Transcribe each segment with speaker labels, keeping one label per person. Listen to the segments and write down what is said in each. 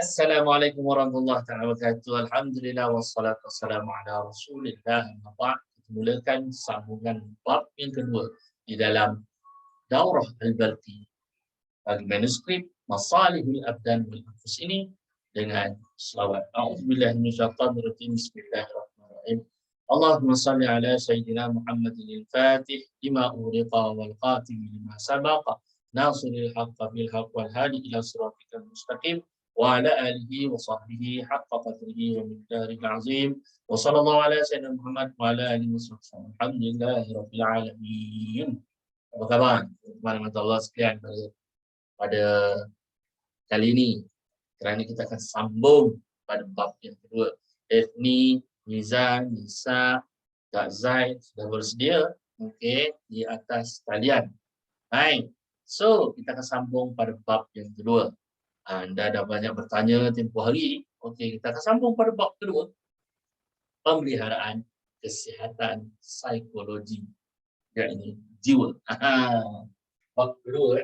Speaker 1: Assalamualaikum warahmatullahi wabarakatuh. Alhamdulillah wassalatu wassalamu ala Rasulillah. Amma ba'd. Kita mulakan sambungan bab yang kedua di dalam Daurah Al-Balqi bagi manuskrip Masalihul Abdan wal Anfus ini dengan selawat. A'udzubillahi minasyaitonir rajim. Bismillahirrahmanirrahim. Allahumma salli ala sayyidina Muhammadin al-Fatih lima ughliqa wal khatim lima sabaqa nasiril haqqa bil haqq wal hadi ila siratikal mustaqim wa ala alihi wa sahbihi haqqa qadrihi wa miqdaril azim wa sallallahu ala sayyidina Muhammad wa ala alihi wa sahbihi alhamdulillahi rabbil alamin. Apa khabar teman-teman Allah sekalian pada kali ini, kerana kita akan sambung pada bab yang kedua. Daphne, Mizan, Nisa, Kak Zaid sudah bersedia di atas talian. Baik, so kita akan sambung pada bab yang kedua. Anda dah banyak bertanya tempoh hari. Kita akan sambung pada bab kedua. Pemeliharaan kesihatan psikologi, yakni jiwa. Bab kedua.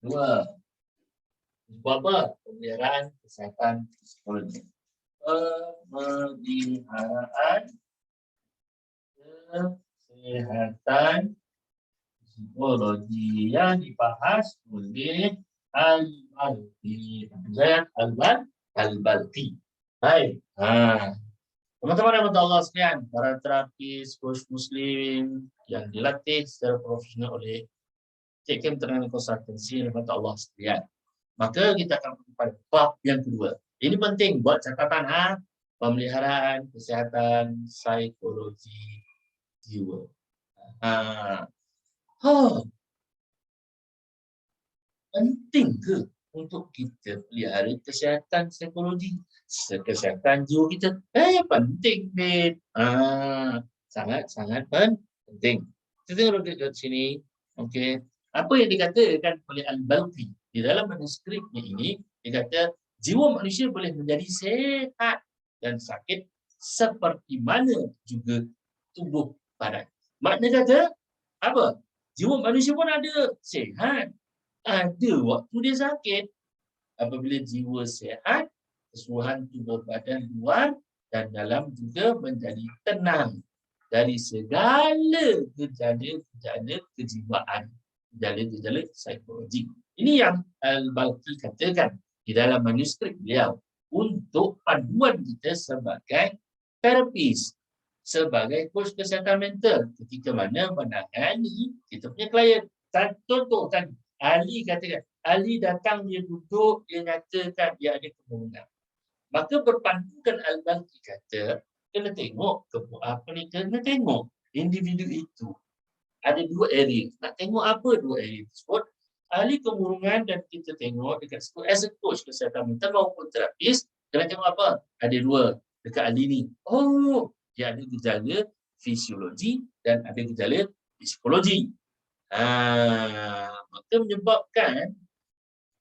Speaker 1: Dua. Bab apa? Pemeliharaan kesihatan psikologi. Pemeliharaan kesihatan psikologi yang dibahas oleh Al-Balqi. Al-Balqi. Baik. Teman-teman yang Allah sekalian, para terapis, coach muslim yang dilatih secara profesional oleh Cik Terengganu Konsultansi yang Allah sekalian. Maka kita akan pada bab yang kedua. Ini penting buat catatan pemeliharaan kesihatan psikologi jiwa. Penting ke untuk kita pelihara kesihatan psikologi, kesihatan jiwa kita? Penting, Ben. Sangat-sangat penting. Kita tengok dekat sini. Apa yang dikatakan oleh Al-Balqi di dalam manuskripnya ini, dia kata jiwa manusia boleh menjadi sehat dan sakit seperti mana juga tubuh badan. Maknanya kata apa? Jiwa manusia pun ada sehat, ada waktu dia sakit. Apabila jiwa sehat, keseluruhan tubuh badan luar dan dalam juga menjadi tenang dari segala gejala kejiwaan, gejala psikologi. Ini yang Al-Balqi katakan di dalam manuskrip beliau untuk panduan kita sebagai terapis, sebagai coach kesihatan mental ketika mana menangani kita punya klien. Contoh kan, Ali katakan, Ali datang, dia duduk, dia nyatakan dia ada kemungkinan. Maka berpandukan Al-Balqi kata, kena tengok kena tengok individu itu. Ada dua area. Nak tengok apa dua area tersebut? Ahli kemurungan dan kita tengok dekat situ as a coach kesihatan mental maupun terapis, kena tengok apa? Ada dua dekat ahli ni. Dia ada gejala fisiologi dan ada gejala psikologi. Maka menyebabkan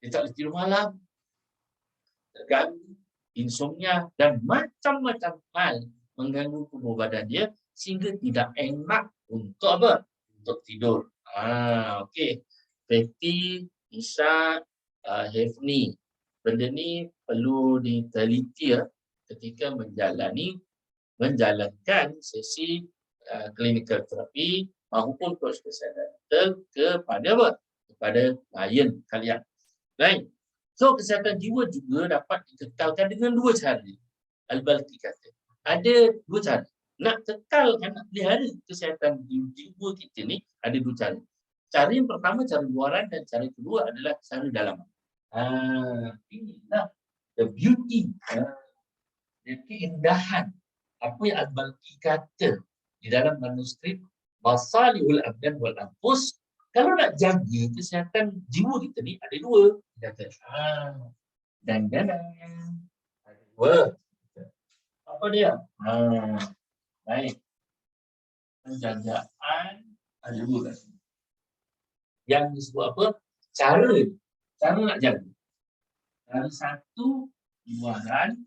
Speaker 1: dia tak boleh tidur malam, terganggu, insomnia dan macam-macam hal mengganggu tubuh badan dia sehingga tidak enak untuk apa? Untuk tidur. Fatty, Nisa, Daphne. Benda ni perlu diteliti ketika menjalankan sesi clinical terapi maupun coach kesihatan kepada apa? Kepada klien kalian. Baik. So, kesihatan jiwa juga dapat dikekalkan dengan dua cara. Al-Balqi kata, ada dua cara. Nak kekalkan, nak pelihara kesihatan jiwa kita ni, ada dua cara. Cara yang pertama, cara luaran, dan cara kedua adalah cara dalaman. Inilah the beauty, keindahan apa yang Al-Balqi kata di dalam manuskrip Masalihul Abdan wal Anfus. Kalau nak jaga kesihatan jiwa kita ni, ada dua. Dia kata, dan ada dua. Apa dia? Baik. Penjagaan ada dua kat sini. Yang disebut apa? Cara nak jaga. Cara satu, luaran.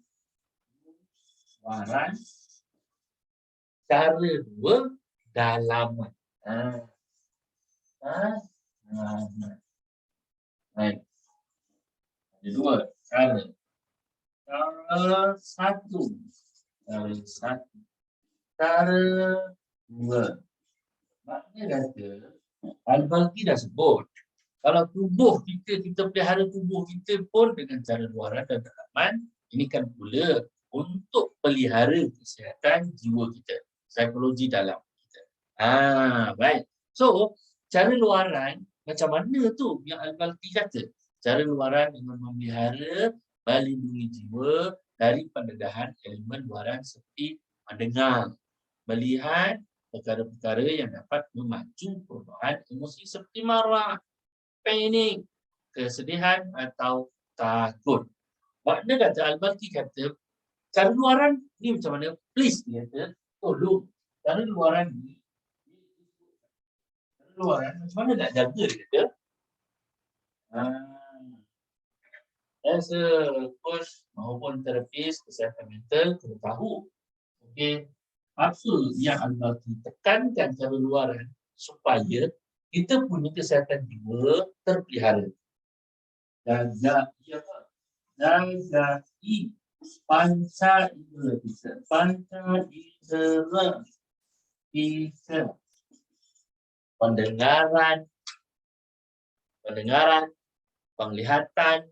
Speaker 1: Cara dua, dalaman. Baik. Dua cara. Cara satu. Cara satu. Cara dua. Maknanya kata, Al-Balqi dah sebut. Kalau tubuh kita, kita pelihara tubuh kita pun dengan cara luaran dan dalaman, ini kan pula untuk pelihara kesihatan jiwa kita, psikologi dalam kita. Baik. So, cara luaran, macam mana tu yang Al-Balqi kata? Cara luaran dengan memelihara, melindungi jiwa dari pendedahan elemen luaran seperti mendengar, melihat perkara-perkara yang dapat memacu perubahan emosi seperti marah, panik, kesedihan atau takut. Makna kata Al-Balqi kata, cara luaran ni macam mana? Please, dia kata, tolong. Cara luaran ni, cara luaran macam mana nak jaga, dia kata. As a coach maupun terapis kesihatan mental, kena tahu. Okay, apa yang Al-Balqi tekankan cara luaran supaya kita punya kesihatan jiwa terpelihara. Jagai panca indera kita. Panca indera kita. Pendengaran, penglihatan,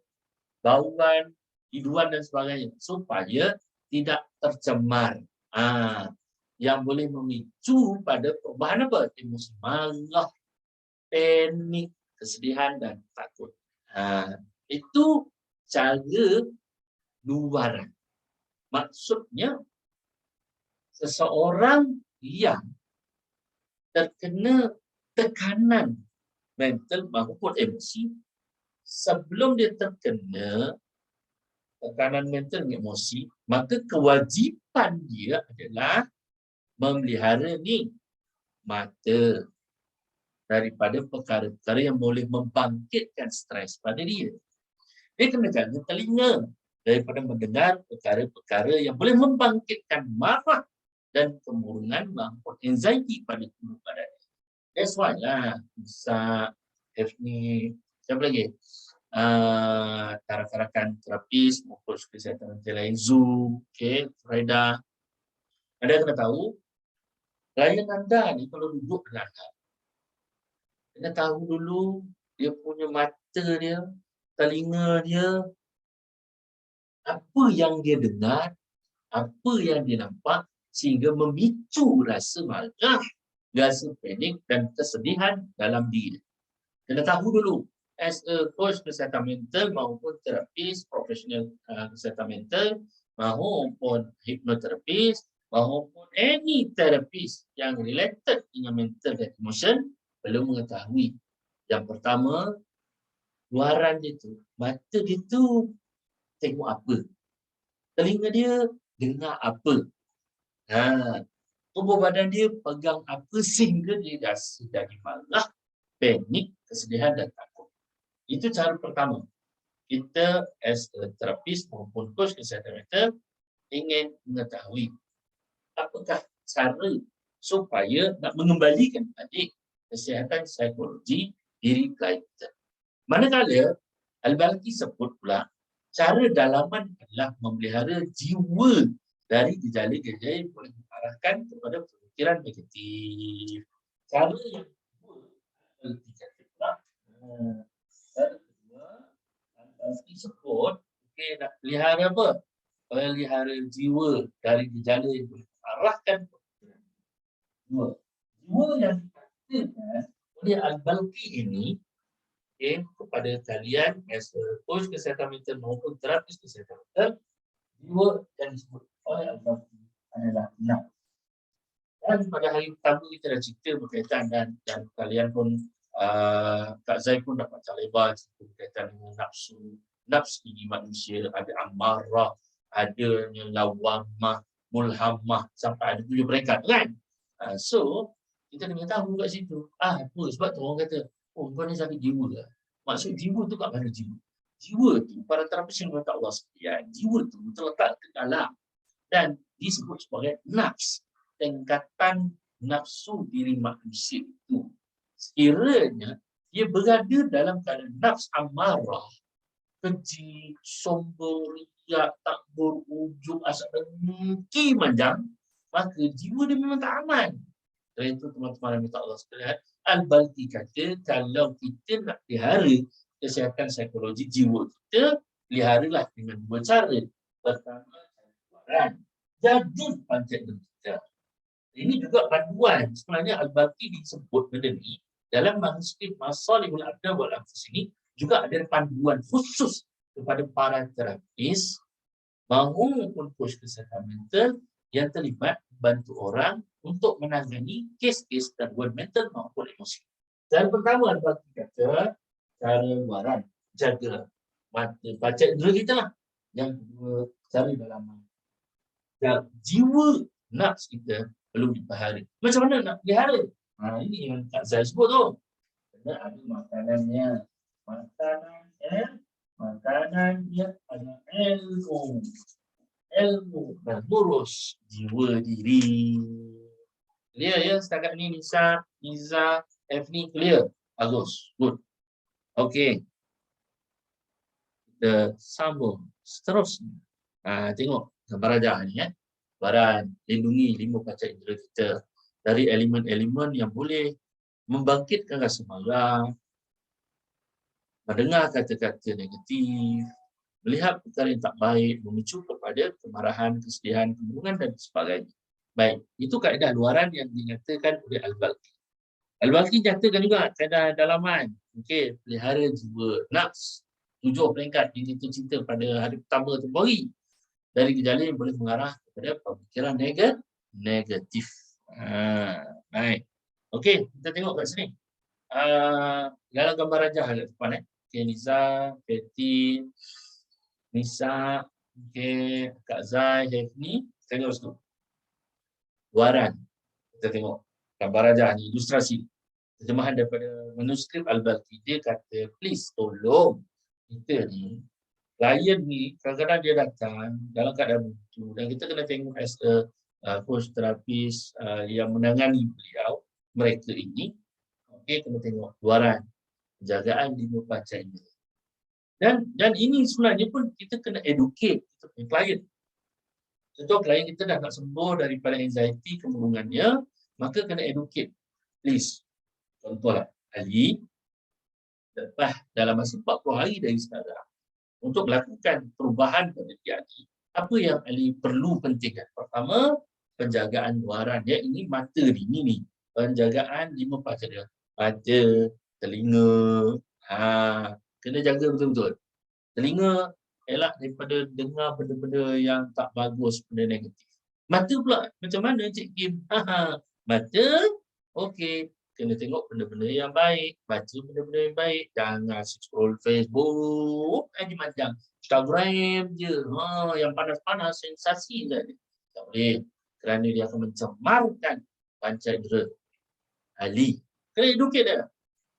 Speaker 1: bauan, hiduan dan sebagainya. Supaya tidak tercemar. Yang boleh memicu pada perubahan apa? Emosi marah, panik, kesedihan dan takut. Itu cara luaran. Maksudnya seseorang yang terkena tekanan mental maupun emosi, sebelum dia terkena tekanan mental dan emosi, maka kewajipan dia adalah memelihara ni mata daripada perkara-perkara yang boleh membangkitkan stres pada dia. Dia kena jaga telinga daripada mendengar perkara-perkara yang boleh membangkitkan marah dan kemurungan maupun anxiety pada tubuh badan. That's why lah, bisa Hefni, siapa lagi? Rakan-rakan terapis maupun kesihatan mental lain, Zoom, okay, Freda. Anda kena tahu, klien anda ni kalau duduk dengan anda, kena tahu dulu dia punya mata dia, telinga dia, apa yang dia dengar, apa yang dia nampak, sehingga memicu rasa marah, rasa panik dan kesedihan dalam diri. Kena tahu dulu, as a coach kesihatan mental maupun terapis profesional kesihatan mental maupun hipnoterapis maupun any terapis yang related dengan mental dan emotion, perlu mengetahui yang pertama, luaran dia tu, mata dia tu tengok apa, telinga dia dengar apa, tubuh badan dia pegang apa sehingga dia rasa jadi marah, panik, kesedihan dan takut. Itu cara pertama. Kita as a terapis maupun coach kesihatan mental ingin mengetahui apakah cara supaya nak mengembalikan balik kesihatan psikologi diri klien kita. Manakala Al-Balqi sebut pula cara dalaman adalah memelihara jiwa dari gejala-gejala yang boleh mengarahkan kepada pemikiran negatif. Cara yang kedua, Al-Balqi kata pula, cara kedua, Al-Balqi sebut, nak pelihara apa? Pelihara jiwa dari gejala yang boleh mengarahkan pemikiran. Jiwa yang dikatakan oleh Al-Balqi ini, kepada kalian as a coach kesihatan mental maupun terapis kesihatan mental, jiwa yang disebut oleh Al-Balqi adalah nafs. Dan pada hari pertama kita dah cerita berkaitan dan kalian pun Kak Zai pun dapat baca lebar berkaitan dengan nafsu. Nafs ini manusia ada amarah, adanya lawamah, mulhamah, sampai ada 7 peringkat kan. So kita kena tahu kat situ. Apa sebab tu orang kata, oh kau ni sakit jiwa lah. Maksud jiwa tu kat mana jiwa? Jiwa tu para terapis yang kata Allah sekalian, jiwa tu terletak ke dalam dan disebut sebagai nafs. Tingkatan nafsu diri manusia itu. Sekiranya dia berada dalam keadaan nafs amarah, keji, sombong, riak, tak berujung, asal dengki manjang, maka jiwa dia memang tak aman. Dari itu teman-teman yang minta Allah sekalian, Al-Balqi kata, kalau kita nak pelihara kesihatan psikologi jiwa kita, peliharalah dengan dua cara. Pertama, keluaran. Jadi pancet kita. Ini juga panduan. Sebenarnya Al-Balqi disebut benda ni dalam manuskrip Masalihul Abda wal Anfus ini juga ada panduan khusus kepada para terapis maupun coach kesihatan mental yang terlibat bantu orang untuk menangani kes-kes gangguan mental maupun emosi. Dan pertama Al-Balqi kata cara luaran, jaga mata, baca indera kita lah. Yang kedua, cara dalaman. Dan jiwa nafs kita perlu dipelihara. Macam mana nak pelihara? Ini yang Kak Zai sebut tu. Kena ada makanannya. Makanannya ada ilmu. Ilmu dan lurus jiwa diri. Clear ya setakat ni Nisa, Niza, Efni clear? Bagus, good. Okey. Kita sambung seterusnya. Tengok gambar rajah ni ya. Baran, lindungi 5 panca indera kita dari elemen-elemen yang boleh membangkitkan rasa marah, mendengar kata-kata negatif, melihat perkara yang tak baik, memicu kepada kemarahan, kesedihan, kemurungan dan sebagainya. Baik, itu kaedah luaran yang dinyatakan oleh Al-Balqi. Al-Balqi nyatakan juga kaedah dalaman. Okey, pelihara jiwa nafs. 7 peringkat yang kita cerita pada hari pertama tempoh hari. Dari gejala yang boleh mengarah kepada pemikiran negatif. Baik. Okey, kita tengok kat sini. Dalam gambar rajah kat depan. Okey, Niza, Betty, Nisa, okey, Kak Zai, Hefni. Tengok situ. Luaran. Kita tengok gambar rajah ni, ilustrasi. Terjemahan daripada manuskrip Al-Balqi. Dia kata, please tolong kita ni, klien ni kadang-kadang dia datang dalam keadaan begitu dan kita kena tengok as a coach terapis yang menangani beliau, mereka ini, okey, kena tengok luaran, penjagaan 5 panca indera. Dan ini sebenarnya pun kita kena educate kita punya klien. Contoh klien kita dah nak sembuh daripada anxiety kemurungannya, maka kena educate. Please. Contohlah, Ali, lepas dalam masa 40 hari dari sekarang, untuk melakukan perubahan pada diri Ali, apa yang Ali perlu pentingkan? Pertama, penjagaan luaran. Ya, ini mata ini ni. Penjagaan 5 panca dia. Mata, telinga. Kena jaga betul-betul. Telinga, elak daripada dengar benda-benda yang tak bagus, benda negatif. Mata pula, macam mana Cik Kim? Mata, okey. Kena tengok benda-benda yang baik, baca benda-benda yang baik, jangan scroll Facebook, macam Instagram je, yang panas-panas, sensasi je. Tak boleh, kerana dia akan mencemarkan panca indera Ali. Kena educate dia.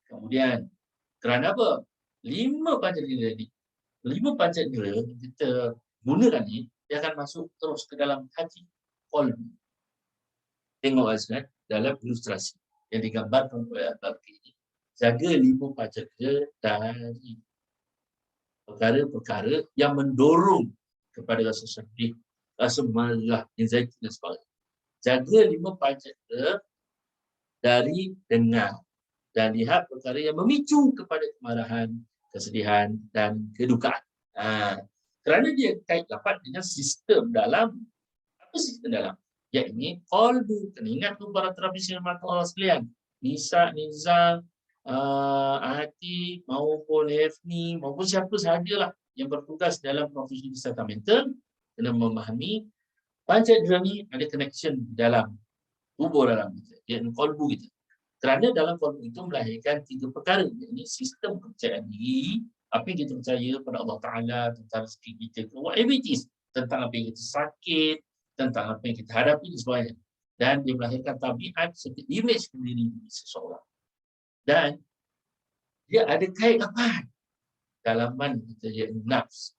Speaker 1: Kemudian, kerana apa? 5 panca indera ni, 5 panca indera kita gunakan ni, dia akan masuk terus ke dalam hati, qalbi. Tengok kan dalam ilustrasi yang digambarkan oleh Al-Balqi ini. Jaga 5 panca indera dari perkara-perkara yang mendorong kepada rasa sedih, rasa marah, anxiety dan sebagainya. Jaga 5 panca indera dari dengar dan lihat perkara yang memicu kepada kemarahan, kesedihan dan kedukaan. Kerana dia kait rapat dengan sistem dalam. Apa sistem dalam? Iaitu qalbu. Kena ingat tu para terapis yang mata Allah sekalian. Nisa, Niza, Ati maupun Hefni maupun siapa sahajalah yang bertugas dalam profesi kesihatan mental kena memahami panca indera ni ada connection dalam tubuh dalam kita, iaitu qalbu kita. Kerana dalam qalbu itu melahirkan 3 perkara, iaitu sistem kepercayaan diri, apa yang kita percaya pada Allah Ta'ala, tentang rezeki kita, whatever it is, tentang apa yang kita sakit, tentang apa yang kita hadapi dan sebagainya. Dan dia melahirkan tabiat serta imej diri seseorang. Dan dia ada kait rapat dalaman kita, iaitu nafs.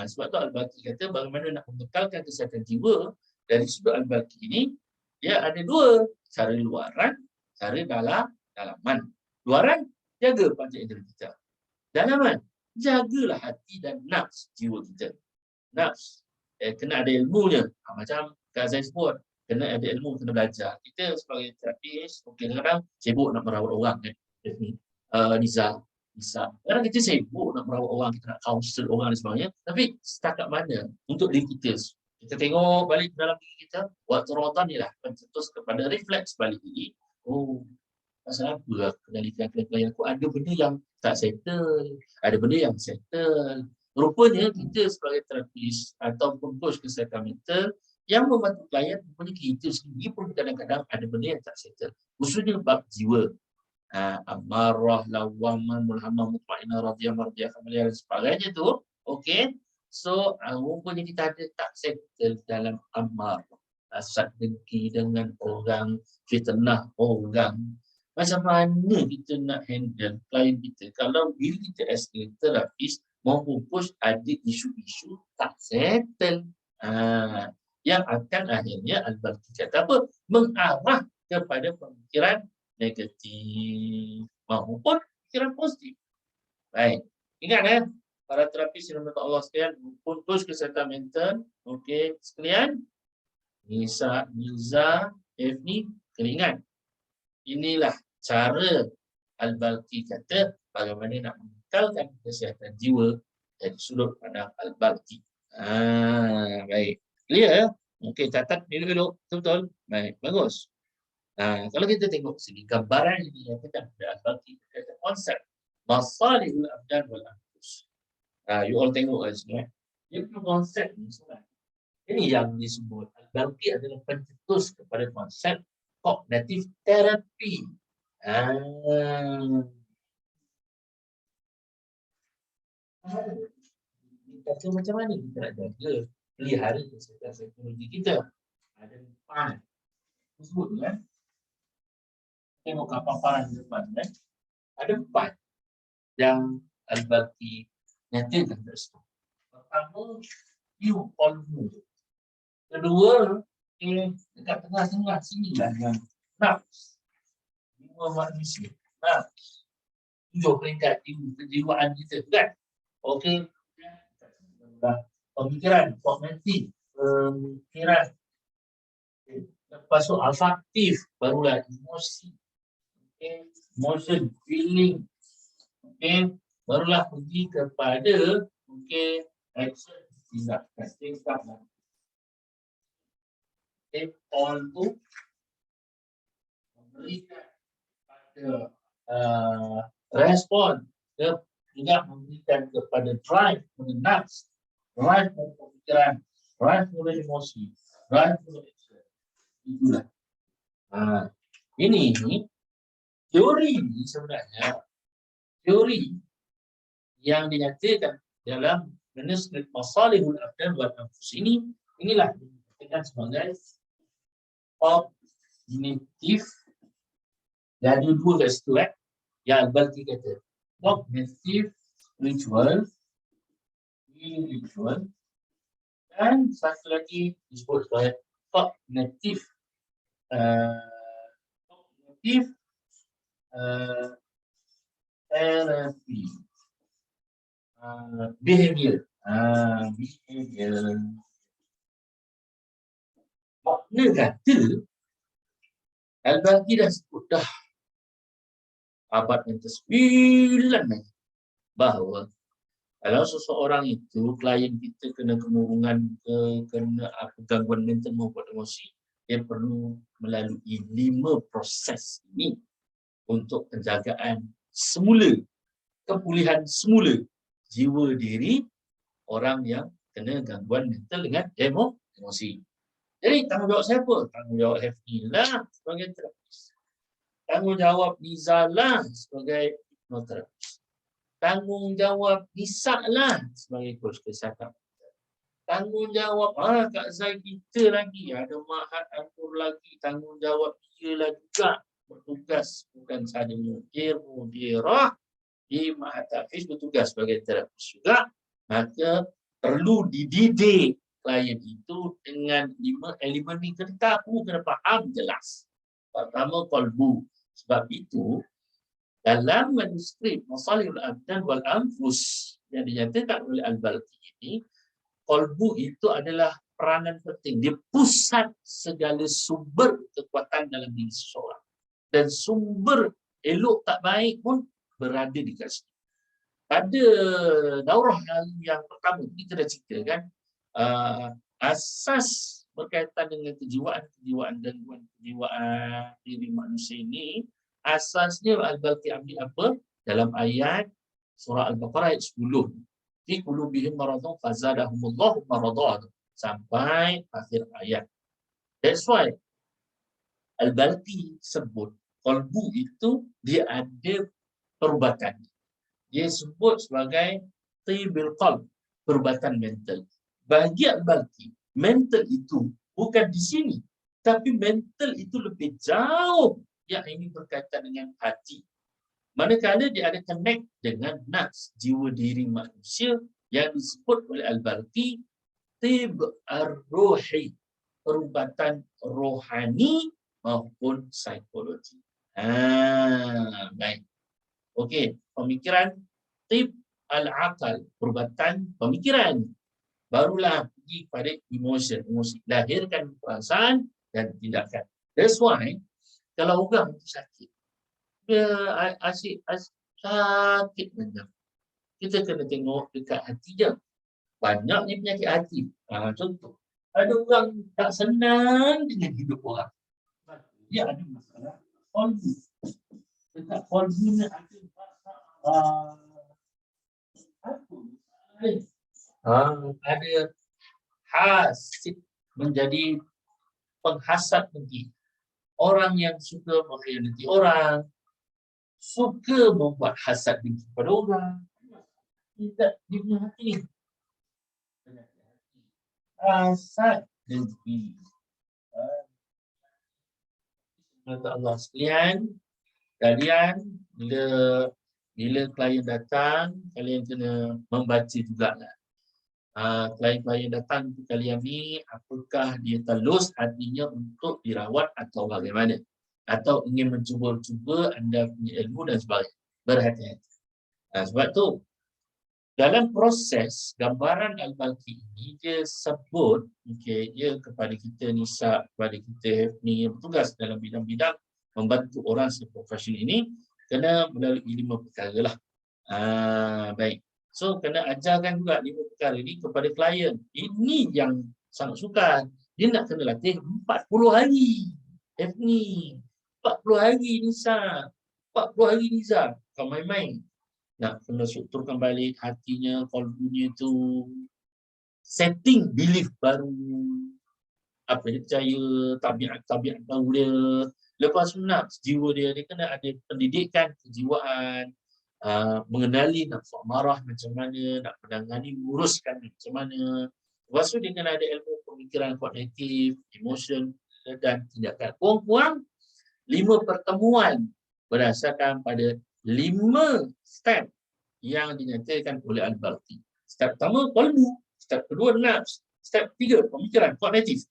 Speaker 1: Sebab tu Al-Balqi kata bagaimana nak membekalkan kesihatan jiwa. Dari sudut Al-Balqi ini, dia ada 2, cara luaran, cara dalaman. Luaran, jaga panca indera kita. Dalaman, jagalah hati dan nafs jiwa kita. Nafs kena ada ilmunya. Macam Kak Zain sebut, kena ada ilmu, kena belajar. Kita sebagai terapis, kadang-kadang sibuk nak merawat orang kan. Niza. Kadang kita sibuk nak merawat orang, kita nak counsel orang dan sebagainya. Tapi setakat mana untuk diri kita? Kita tengok balik dalam diri kita, waktu Ramadan ni lah pencetus kepada refleks balik diri. Oh, pasal apa lah kendalikan aku? Ada benda yang tak settle, ada benda yang settle. Rupanya kita sebagai terapis ataupun coach kesihatan mental yang membantu klien, rupanya kita sendiri pun kadang-kadang ada benda yang tak settle. Khususnya bab jiwa. Amarah, lawamah, mulhamah, mutmainah, radiyah, mardiyah, kamaliyah dan sebagainya tu. Okay. So, rupanya kita ada tak settle dalam amarah. Hasad dengki dengan orang, fitnah orang. Macam mana kita nak handle klien kita kalau diri kita as a terapis maupun coach ada isu-isu tak settle. Yang akan akhirnya al-balqi kata apa? Mengarah kepada pemikiran negatif maupun pemikiran positif. Baik. Ingat para terapis yang dirahmati Allah sekalian maupun coach kesihatan mental, okey, sekalian, Nisa, Niza, Efni, kena ingat. Inilah cara al-balqi kata bagaimana nak mengekalkan kesihatan jiwa dari sudut pandang al-balqi. Baik. Clear ya? Okey, catat dulu. Betul-betul. Baik, bagus. Kalau kita tengok sini, gambaran ini yang kita ada al-balqi kata konsep masalihul abdan wal anfus. You all tengok sini. Dia punya konsep ni sebenarnya. Ini yang disebut al-balqi adalah pencetus kepada konsep cognitive therapy. Kata macam mana kita nak jaga pelihara kesihatan psikologi kita? Ada 4. Sebut kan? Tengok kat paparan di depan kan? Ada 4 yang al-balqi nyatakan tersebut. Pertama, you all know. Kedua, dekat tengah-tengah sini lah yang nafs. Jiwa manusia. Nafs. 7 peringkat kejiwaan kita kan? Okey. Pemikiran, kognitif, pemikiran. Lepas tu afektif, barulah emosi. Okay. Emotion, feeling. Okay. Barulah pergi kepada action, tindakan. All tu memberikan pada respon, juga memberikan kepada drive, nafs, drive pemikiran, drive oleh emosi, drive oleh action. Itulah. Ini teori ini sebenarnya teori yang dinyatakan dalam manuskrip Masalihul Abdan wal Anfus ini, inilah dikatakan sebagai cognitive. Dia ada 2 kat situ yang al-balqi kata cognitive, spiritual, dan satu lagi disebut sebagai cognitive therapy, behavior. Makna kata al-balqi dah sebut dah abad yang ke-9 bahawa kalau seseorang itu, klien kita kena kemurungan, kena gangguan mental maupun emosi, dia perlu melalui 5 proses ini untuk penjagaan semula, kepulihan semula jiwa diri orang yang kena gangguan mental dengan emosi. Jadi tanggungjawab siapa? Tanggungjawab Hefni lah sebagai terapis. Tanggungjawab Niza lah sebagai hipnoterapis. Tanggungjawab Nisa lah sebagai coach kesihatan. Tanggungjawab Kak Zain kita lagi, ada Mahat Anur lagi, tanggungjawab dia lah juga bertugas, bukan sahaja mudirah di Mahat Hafiz, bertugas sebagai terapis juga. Maka perlu dididik klien itu dengan 5 elemen ni, kena tahu, kena faham jelas. Pertama, qalbu. Sebab itu dalam manuskrip Masalihul Abdan wal Anfus yang dinyatakan oleh Al-Balqi ini, qalbu itu adalah peranan penting. Dia pusat segala sumber kekuatan dalam diri seseorang. Dan sumber elok tak baik pun berada di kat situ. Pada daurah yang pertama kita dah cerita kan, asas berkaitan dengan kejiwaan, gangguan kejiwaan diri manusia ini, asasnya Al-Balqi ambil apa? Dalam ayat surah Al-Baqarah ayat 10. Fi qulubihim maradun fazadahumullahu maradan, sampai akhir ayat. That's why Al-Balqi sebut qalbu itu dia ada perubatan. Dia sebut sebagai tibil qalb, perubatan mental. Bagi Al-Balqi, mental itu bukan di sini, tapi mental itu lebih jauh yang ini berkaitan dengan hati. Manakala dia ada connect dengan nafs, jiwa diri manusia yang disebut oleh Al-Balqi tib ar-ruhi, perubatan rohani maupun psikologi. Baik. Okey, pemikiran tib al-aqal, perubatan pemikiran. Barulah pergi pada emosi, lahirkan perasaan dan tindakan. That's why kalau orang itu sakit, dia asyik sakit macam, kita kena tengok dekat hati dia. Banyak ni penyakit hati. Contoh, ada orang tak senang dengan hidup orang. Dia ada masalah kolbu. Dekat kolbu ni ada masalah. Ada hasid, menjadi penghasad nanti. Orang yang suka mengkhianati orang, suka membuat hasad dengki pada orang. Tidak di punya hati ni. Hasad dengki. Kata Allah sekalian, kalian bila klien datang, kalian kena membaca jugalah. Klien-klien datang ke kalian ni, apakah dia telus hatinya untuk dirawat atau bagaimana? Atau ingin mencuba-cuba anda punya ilmu dan sebagainya. Berhati-hati. Sebab tu, dalam proses gambaran Al-Balqi ini, dia sebut, dia kepada kita Nisa, kepada kita ni yang bertugas dalam bidang-bidang membantu orang seprofesional ini, kena melalui 5 perkara lah. Baik. So, kena ajarkan juga 5 perkara ini kepada klien. Ini yang sangat sukar. Dia nak kena latih 40 hari. Ni 40 hari Nisa. 40 hari Nisa. Kau main-main. Nak kena strukturkan balik hatinya, kolbunya tu. Setting belief baru. Apa dia percaya, tabiat baru dia. Lepas tu nak jiwa dia kena ada pendidikan kejiwaan. Mengenali nafsu amarah macam mana, nak menangani, menguruskan macam mana. Lepas tu dia kena ada ilmu pemikiran kognitif, emotion dan tindakan. Kurang-kurang 5 pertemuan berdasarkan pada 5 step yang dinyatakan oleh Al-Balqi. Step pertama, qalbu. Step kedua, nafs. Step ketiga, pemikiran kognitif.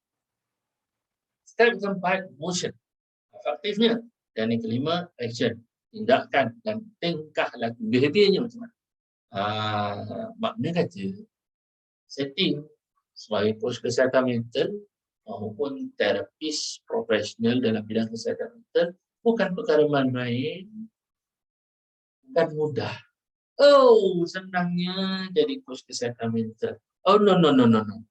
Speaker 1: Step keempat, emotion, afektifnya. Dan yang kelima, action, tindakan dan tingkah laku, behaviornya macam mana. Makna kata setting sebagai coach kesihatan mental maupun terapis profesional dalam bidang kesihatan mental bukan perkara main-main, bukan mudah. Senangnya jadi coach kesihatan mental. No.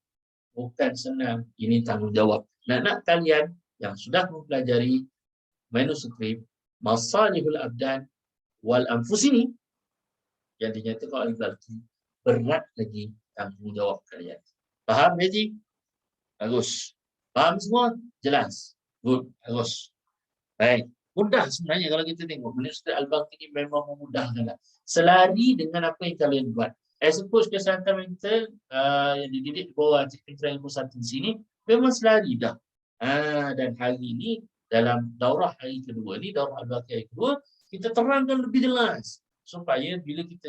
Speaker 1: Bukan senang, ini tanggungjawab. Nak kalian yang sudah mempelajari manuskrip Masalihul Abdan wal Anfus ini yang dinyatakan oleh Al-Balqi, berat lagi tanggungjawab kalian. Faham, Haji? Bagus. Faham semua? Jelas. Good. Bagus. Baik. Mudah sebenarnya kalau kita tengok. Manuskrip Al-Balqi ini memang memudahkan. Selari dengan apa yang kalian buat. As a coach kesihatan mental yang dididik di bawah Cikgu Ilmu Satu di sini, memang selari dah. Dan hari ini dalam daurah hari kedua ni, daurah Al-Balqi hari kedua, kita terangkan lebih jelas supaya bila kita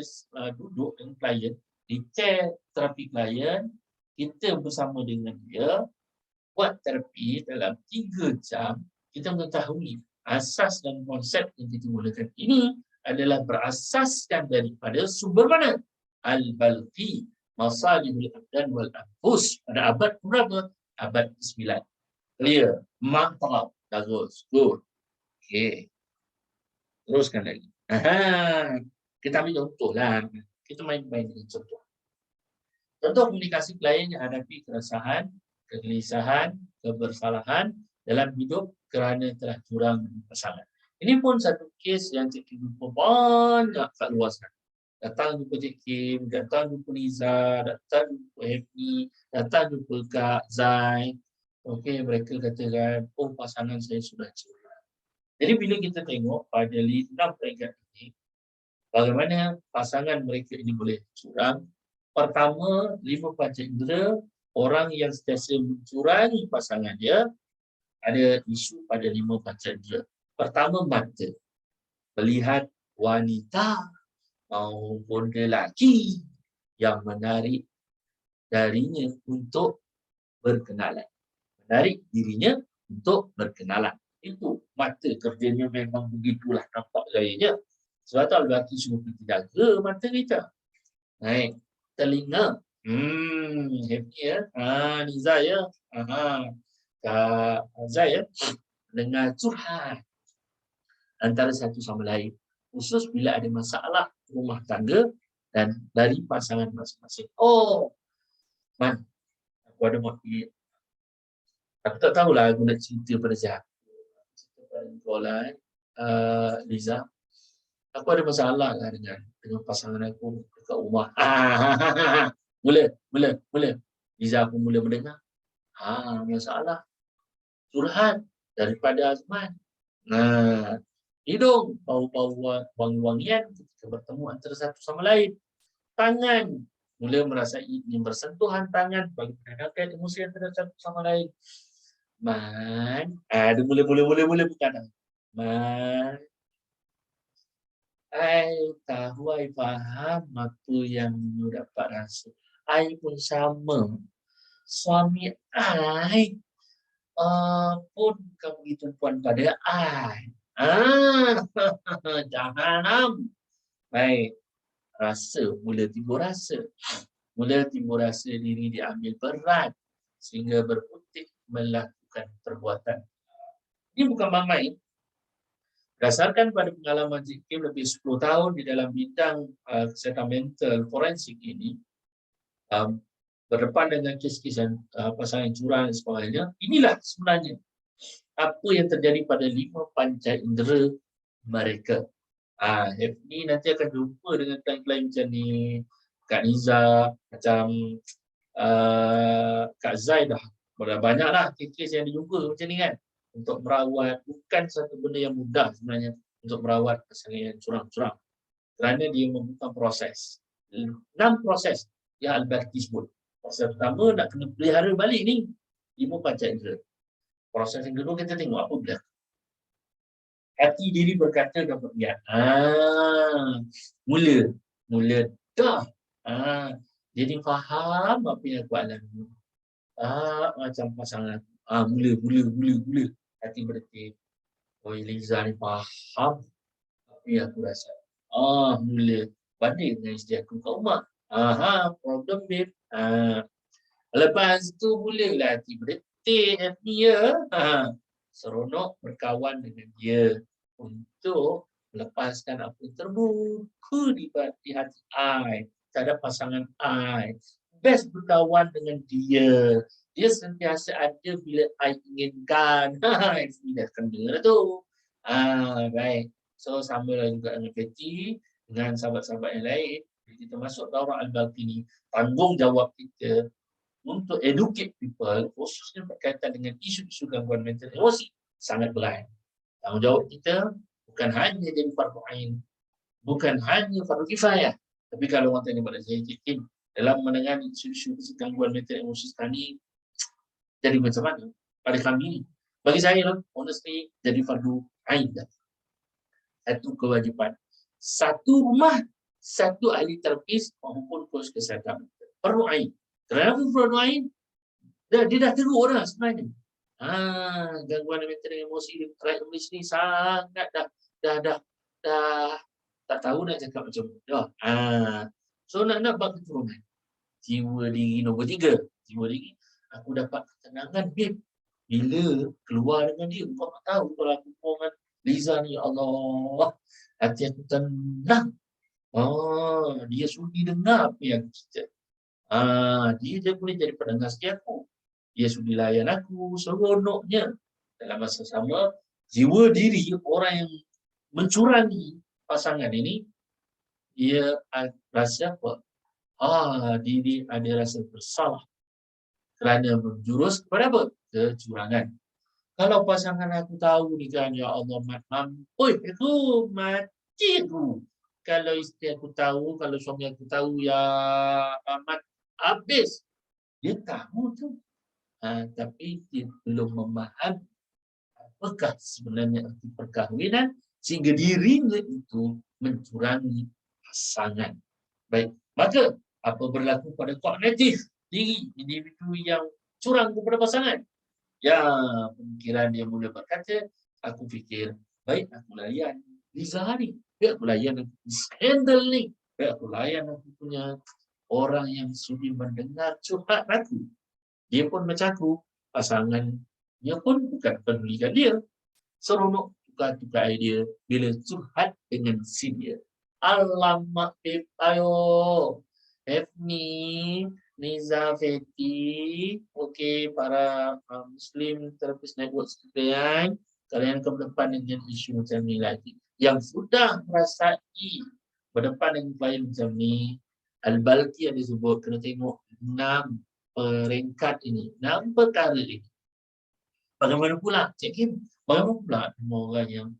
Speaker 1: duduk dengan klien, di chair terapi klien, kita bersama dengan dia buat terapi dalam 3 jam, kita mengetahui asas dan konsep yang kita gunakan ini adalah berasaskan daripada sumber mana? Al-Balqi Masalihul Abdan wal Anfus. Pada abad berapa? Abad ke-9. Clear. Mantap. Bagus. Good. Okey. Teruskan lagi. Aha. Kita ambil contoh lah. Kita main-main dengan contoh. Contoh komunikasi klien yang hadapi keresahan, kegelisahan, kebersalahan dalam hidup kerana telah curang dengan pasangan. Ini pun satu kes yang Cik Kim jumpa banyak kat luar sana. Datang jumpa Cik Kim, datang jumpa Niza, datang jumpa Happy, datang jumpa Kak Zai. Okey, mereka katakan, oh pasangan saya sudah curang. Jadi bila kita tengok pada 6 peringkat ini, bagaimana pasangan mereka ini boleh curang. Pertama, 5 panca indera, orang yang sentiasa mencurangi pasangan dia, ada isu pada 5 panca indera. Pertama, mata. Melihat wanita maupun lelaki yang menarik darinya untuk berkenalan. Menarik dirinya untuk berkenalan. Itu mata kerjanya memang begitulah nampak gayanya. Sebab tu lelaki semua kita jaga mata kita. Baik. Telinga. Happy ya. Niza ya. Kak Zai ya. Dengar curhat antara satu sama lain. Khusus bila ada masalah rumah tangga dan dari pasangan masing-masing. Oh, Man. Aku ada motif. Aku tak tahulah aku nak cerita pada siapa. Cerita pada kau lah. Liza. Aku ada masalah lah dengan pasangan aku dekat rumah. Mula. Liza aku mula mendengar. Masalah. Curhat daripada Azman. Hidung, bau-bau wangi-wangian ketika bertemu antara satu sama lain. Tangan, mula merasa ingin bersentuhan tangan bagi menandakan emosi antara satu sama lain. Man, dia mula berkata, Man, I tahu, I faham apa yang you dapat rasa. I pun sama. Suami I pun bukan begitu puan pada I. Jangan. Baik. Mula timbul rasa. Mula timbul rasa diri diambil berat sehingga berkutik melakukan perbuatan. Ini bukan main-main. Berdasarkan pada pengalaman Cik Kim lebih 10 tahun di dalam bidang kesihatan mental forensik ini, berdepan dengan kes-kes pasangan curang dan sebagainya, inilah sebenarnya apa yang terjadi pada 5 panca indera mereka. Ni nanti akan jumpa dengan klien-klien macam ni, Kak Niza, macam Kak Zai dah banyaklah kes-kes yang dijumpa macam ni kan. Untuk merawat, bukan satu benda yang mudah sebenarnya untuk merawat pasangan yang curang-curang. Kerana dia membutuhkan proses. 6 proses yang Al-Balqi sebut. Proses pertama nak kena pelihara balik ni 5 panca indera. Proses yang kedua kita tengok apa berlaku. Hati diri berkata dan berniat. Mula dah. Jadi faham apa yang aku alami. Macam pasangan. Mula. Hati berdetik. Oh, Liza ni faham apa yang aku rasa. Mula. Banding dengan isteri aku kat rumah. Problem babe. Lepas tu mulalah hati berdetik. Happy ya. Seronok berkawan dengan dia untuk melepaskan apa yang terbuka di hati I terhadap pasangan I. Best berkawan dengan dia. Dia sentiasa ada bila I inginkan. Dah kena tu. Baik. So sama lah juga dengan Betty, dengan sahabat-sahabat yang lain. Kita masuk daurah Al-Balqi ni, tanggungjawab kita untuk educate people, khususnya berkaitan dengan isu-isu gangguan mental emosi, sangat berat. Tanggungjawab kita bukan hanya jadi fardu ain, bukan hanya fardu kifayah. Tapi kalau orang tanya pada saya, Cik, dalam menangani isu-isu gangguan mental emosi sekarang ni, jadi macam mana pada kami? Bagi saya, honestly, jadi fardu ain dah. Satu kewajipan. Satu rumah, satu ahli terapis maupun kos kesihatan. Fardu ain. Kenapa fardu ain? Dia dah teruk dah sebenarnya. Gangguan mental emosi terkait English ni sangat dah tak tahu nak cakap macam mana. So nak bab keturunan. Jiwa diri nombor 3. Jiwa diri. Aku dapat ketenangan, babe. Bila keluar dengan dia, kau tak tahu kalau aku dengan Liza ni, ya Allah, hati aku tenang. Dia sudi dengar apa yang kita. Dia boleh jadi pendengar setia aku. Dia sudi layan aku, seronoknya. Dalam masa sama, jiwa diri orang yang mencurangi pasangan ini, dia rasa apa? Diri ada rasa bersalah kerana menjurus kepada apa? Kecurangan. Kalau pasangan aku tahu ni kan, ya Allah, mampus aku, mati aku. Kalau isteri aku tahu, kalau suami aku tahu, ya amat, habis. Dia tahu tu. Tapi dia belum memahami apakah sebenarnya arti perkahwinan sehingga dirinya itu mencurangi pasangan. Baik, maka apa berlaku pada kognitif diri individu yang curang kepada pasangan? Ya, pemikiran dia mula berkata, aku fikir, baik aku layan Liza ni, baik aku layan skandal ni, baik aku layan aku punya orang yang sudi mendengar curhat aku. Dia pun macam aku, pasangannya pun bukan pedulikan dia. Seronok tukar-tukar idea bila curhat dengan si dia. Alamak, ayo. Efni, Niza, Feti, okey, para Muslim Terapis Network sekalian, kalian ke depan dengan isu macam ni lagi. Yang sudah merasai berdepan dengan klien macam ni, Al-Balqi ada sebut, kena tengok 6 peringkat ini, 6 perkara ini. Bagaimana pula, Cik Kim? Bagaimana pula orang yang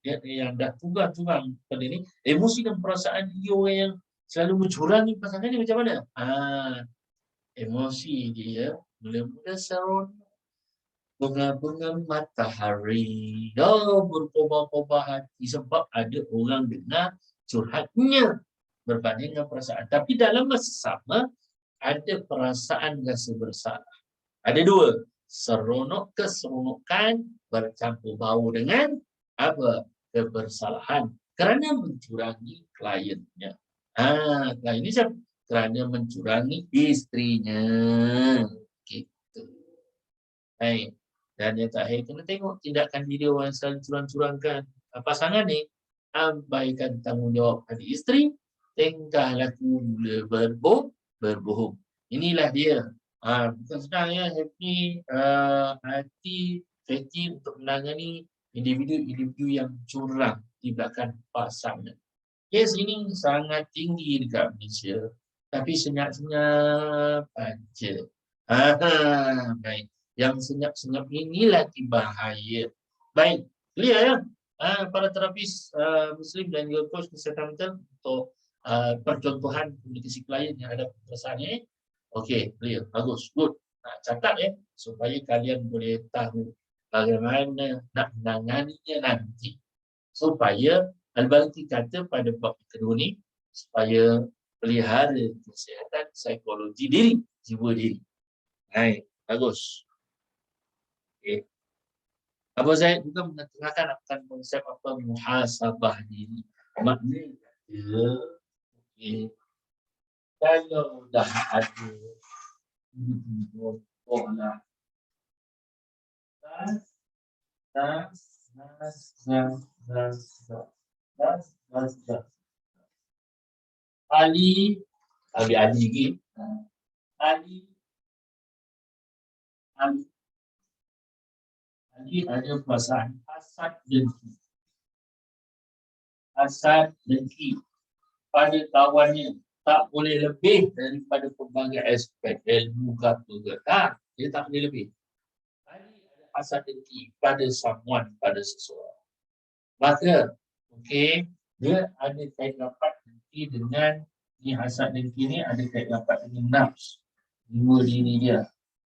Speaker 1: dah curang pada ni, emosi dan perasaan dia orang yang selalu mencurangi pasangan ni macam mana? Emosi dia mula-mula seronok. Bunga-bunga matahari. Berkobar-kobar hati sebab ada orang dengar curhatnya berbanding dengan perasaan. Tapi dalam masa sama, ada perasaan rasa bersalah. Ada 2. Seronok, keseronokan bercampur bau dengan apa? Kebersalahan kerana mencurangi kliennya. Klien ini siapa? Kerana mencurangi istrinya. Gitu. Baik. Dan yang terakhir, kena tengok tindakan diri orang yang selalu curang-curangkan pasangan ni. Abaikan tanggungjawab pada isteri, tingkah laku mula berbohong. Inilah dia. Bukan senang ya, hati Feti untuk menangani individu-individu yang curang di belakang pasangan. Kes ini sangat tinggi dekat Malaysia, tapi senyap-senyap aja. Baik. Yang senyap-senyap ini lagi bahaya. Baik, clear ya? Para terapis Muslim dan juga coach kesihatan mental untuk percontohan komunikasi klien yang ada perasaan ini. Okey, clear. Bagus, good. Catat ya, supaya kalian boleh tahu bagaimana nak menanganinya nanti. Supaya Al-Balqi kata pada bab kedua ni, supaya pelihara kesihatan psikologi diri, jiwa diri. Baik, bagus. Okay. Abu Zaid juga mengetengahkan akan konsep apa muhasabah diri. Maknanya kalau dah ada lah. Ali lagi. Ali ada perasaan hasad dengki pada kawannya, tak boleh lebih daripada pelbagai aspek ilmu kata tak, dia tak boleh lebih. Ali ada hasad dengki pada someone, pada seseorang. Maka dia ada kait rapat dengki dengan ni, hasad dengki ni ada kait rapat dengan nafs, jiwa diri dia,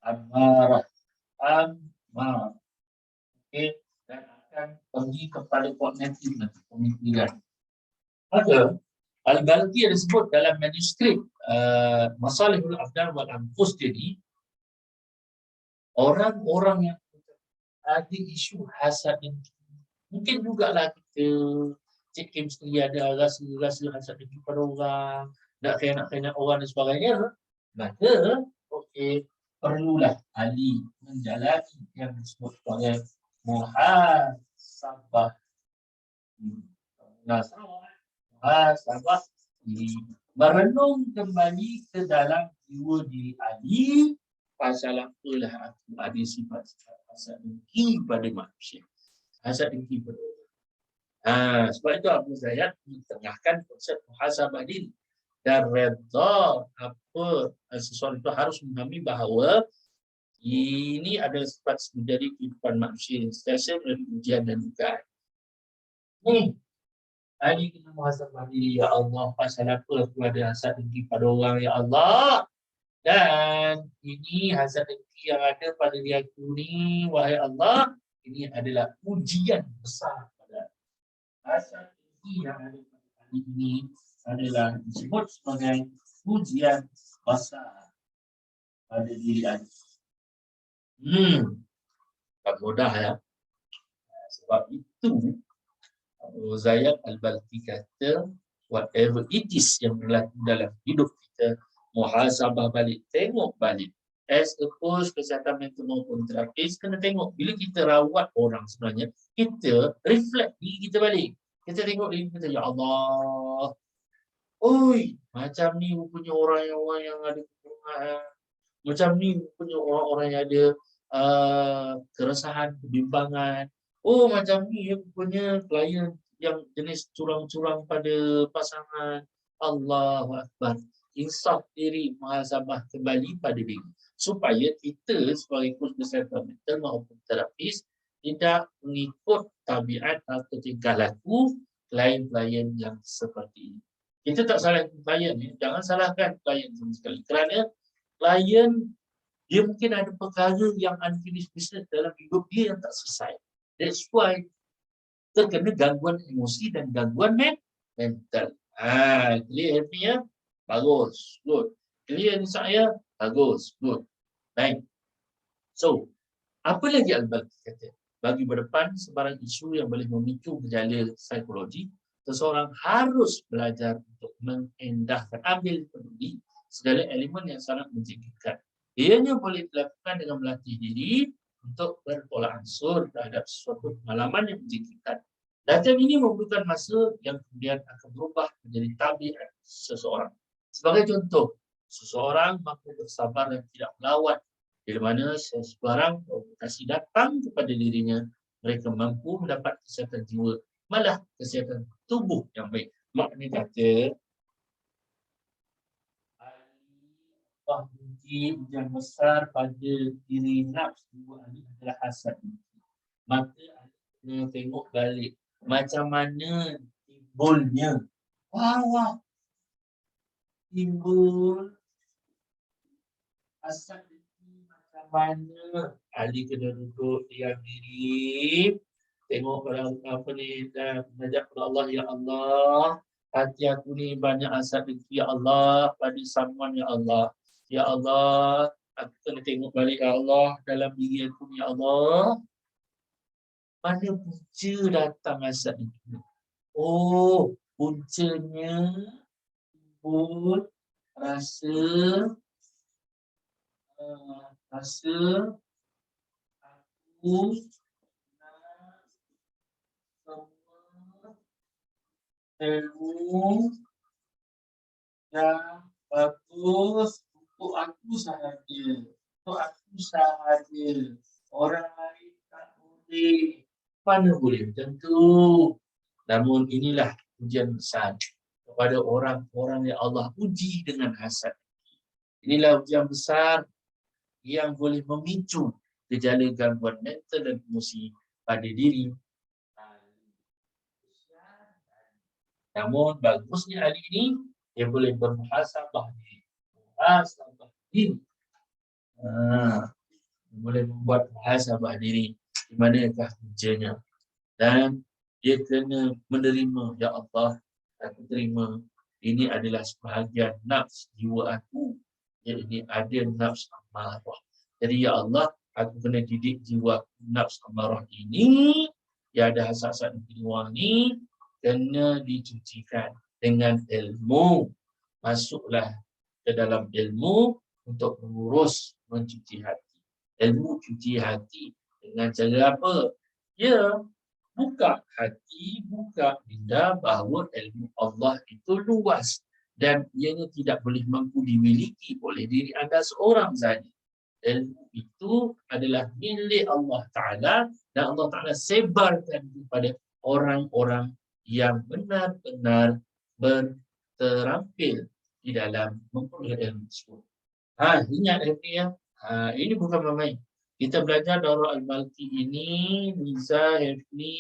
Speaker 1: amarah. Dan akan pergi kepada kognitif nanti, pemikiran. Maka Al-Balqi ada sebut dalam manuskrip Masalihul Afdal wal Anfus, jadi orang-orang yang ada isu hasad dengki, mungkin jugalah kita Cik Kim sendiri ada rasa hasad dengki pada orang, nak kena orang dan sebagainya, maka okey, perlulah ahli menjalani yang disebut sebagai muhasabah. Muhasabah diri, merenung kembali ke dalam jiwa diri ahli, pasal apalah aku ada sifat-sifat hasad dengki pada manusia, hasad dengki pada orang. Sebab itu Abu Zayyad mengetengahkan konsep muhasabah diri dan redha apa sesuatu itu harus memahami bahawa ini adalah sifat menjadi kehidupan manusia sentiasa melalui ujian dan dugaan. Hari kita muhasabah diri, ya Allah, pasal apa aku ada hasad dengki pada orang, ya Allah. Dan ini hasad dengki yang ada pada diri aku ni, wahai Allah, ini adalah ujian besar pada hasad dengki yang ada pada hari ini adalah disebut sebagai ujian besar pada diri anda. Tak mudah ya. Sebab itu Abu Zayyad Al-Balkhi kata, whatever it is yang berlaku dalam hidup kita, muhasabah balik, tengok balik. As opposed kesihatan mental maupun terapis, kena tengok. Bila kita rawat orang sebenarnya, kita reflect diri kita balik. Kita tengok diri kita, ya Allah, oi, macam ni punya orang yang ada kekurangan. Macam ni punya orang-orang yang ada keresahan, kebimbangan. Oh, macam ni punya klien yang jenis curang-curang pada pasangan. Allahu Akbar. Insaf diri, muhasabah kembali pada diri. Supaya kita sebagai coach kesihatan mental maupun terapis tidak mengikut tabiat atau tingkah laku klien-klien yang seperti ini. Kita tak salahkan klien, jangan salahkan klien sama sekali. Kerana klien dia mungkin ada perkara yang unfinished business dalam hidup dia yang tak selesai. That's why terkena gangguan emosi dan gangguan mental. Clear happy ya? Bagus, good. Clear ni saya? Bagus, good. Baik. So, apa lagi Al-Balkhi kata? Bagi berdepan sebarang isu yang boleh memicu gejala psikologi, seseorang harus belajar untuk mengendahkan, ambil peduli segala elemen yang sangat menjadikan. Ianya boleh dilakukan dengan melatih diri untuk bertolak ansur terhadap sesuatu pengalaman yang menjadikan. Latihan ini memerlukan masa yang kemudian akan berubah menjadi tabiat seseorang. Sebagai contoh, seseorang mampu bersabar dan tidak melawan. Bila mana seseorang provokasi datang kepada dirinya, mereka mampu mendapat kesihatan jiwa, malah kesihatan tubuh yang baik. Maknanya kata, Allah benci ujian besar pada diri nafs jiwa ini adalah hasad. Maka kena tengok balik macam mana timbulnya. Wah, timbul hasad ini macam mana? Ali kena duduk diam diri, tengok pada apa ni, dan menajak kepada Allah, ya Allah, hati aku ni banyak hasad dengki, ya Allah, pada someone, ya Allah. Ya Allah, aku kena tengok balik, ya Allah, dalam diri aku, ya Allah. Mana punca datang hasad itu? Oh, puncanya timbul rasa aku nak semua ilmu yang bagus untuk aku sahaja. Untuk aku sahaja. Orang lain tak boleh. Mana boleh macam tu? Namun inilah ujian besar kepada orang-orang yang Allah uji dengan hasad. Inilah ujian besar yang boleh memicu gejala gangguan mental dan emosi pada diri. Namun bagusnya hari ini dia boleh bermuhasabah diri. Muhasabah diri. Boleh membuat muhasabah diri. Di manakah puncanya? Dan dia kena menerima, ya Allah, aku terima ini adalah sebahagian nafs jiwa aku. Jadi ada nafs amarah. Jadi ya Allah, aku kena didik jiwa nafs amarah ini, yang ada hasad-hasad di luar ni, kena dicucikan dengan ilmu. masuklah ke dalam ilmu untuk mengurus, mencuci hati. Ilmu cuci hati dengan cara apa? Ya, buka hati, buka minda bahawa ilmu Allah itu luas dan ianya tidak boleh mampu dimiliki oleh diri anda seorang saja. Ilmu itu adalah milik Allah Ta'ala dan Allah Ta'ala sebarkan kepada orang-orang yang benar-benar berterampil di dalam memperoleh ilmu tersebut. Ingat ya. Ini bukan main-main. Kita belajar Darul Al-Balqi ini, Niza, Hefni,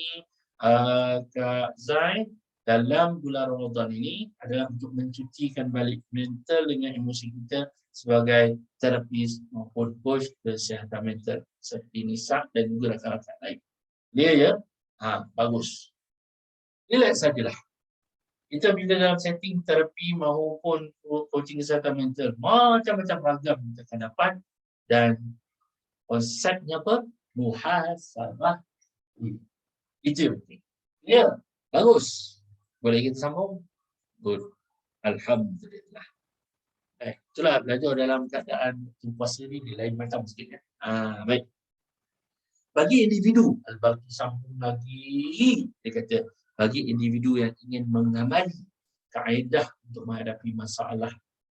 Speaker 1: Kak Zai, dalam bulan Ramadan ini adalah untuk mencucikan balik mental dengan emosi kita sebagai terapis maupun coach kesihatan mental seperti Nisa dan juga rakan-rakan lain. Dia ya, bagus. Relax sajalah. Kita bila dalam setting terapi maupun coaching kesihatan mental, macam-macam ragam kita akan dapat dan konsepnya apa? Muhasabah. Itu yang penting. Ya, bagus. Boleh kita sambung? Good. Alhamdulillah. Itulah belajar dalam keadaan puasa ni dia lain macam sikit ya. Baik. Bagi individu, Al-Balqi sambung lagi, dia kata, bagi individu yang ingin mengamali kaedah untuk menghadapi masalah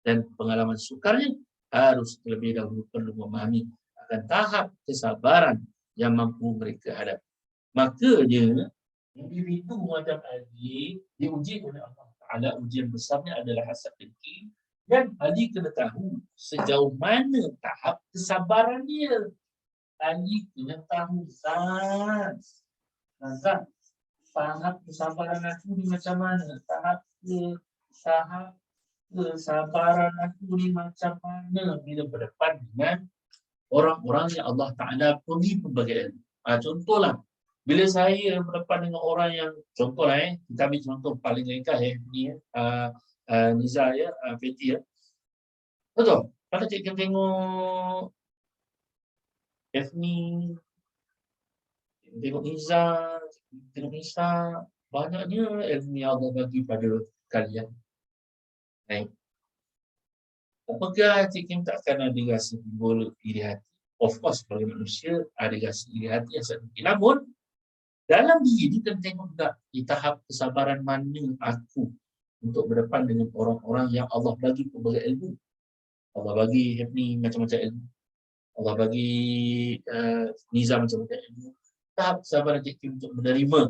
Speaker 1: dan pengalaman sukarnya, harus terlebih dahulu perlu memahami akan tahap kesabaran yang mampu mereka hadapi. Makanya, individu macam Ali diuji oleh Allah Ta'ala. Ujian besarnya adalah hasad dengki. Dan Ali kena tahu sejauh mana tahap kesabaran dia. Ali kena tahu tahap kesabaran aku ni macam mana. Tahap kesabaran aku ni macam mana bila berdepan dengan orang-orang yang Allah Ta'ala beri pelbagai ilmu. Contohlah, bila saya berdepan dengan orang yang, contohlah kita ambil contoh paling ringkas ni Niza ya, Feti ya. Betul, kalau kita tengok Efni, tengok Niza, tengok Nisa, banyaknya ilmu yang Allah bagi pada kalian. Apakah kita tak akan ada rasa timbul iri hati? Of course, sebagai manusia ada rasa iri hati yang sangat tinggi. Namun, dalam diri kita tengok juga di tahap kesabaran mana aku untuk berdepan dengan orang-orang yang Allah bagi pelbagai ilmu. Allah bagi Hefni macam-macam ilmu. Allah bagi Niza macam-macam ilmu. Tahap kesabaran kita untuk menerima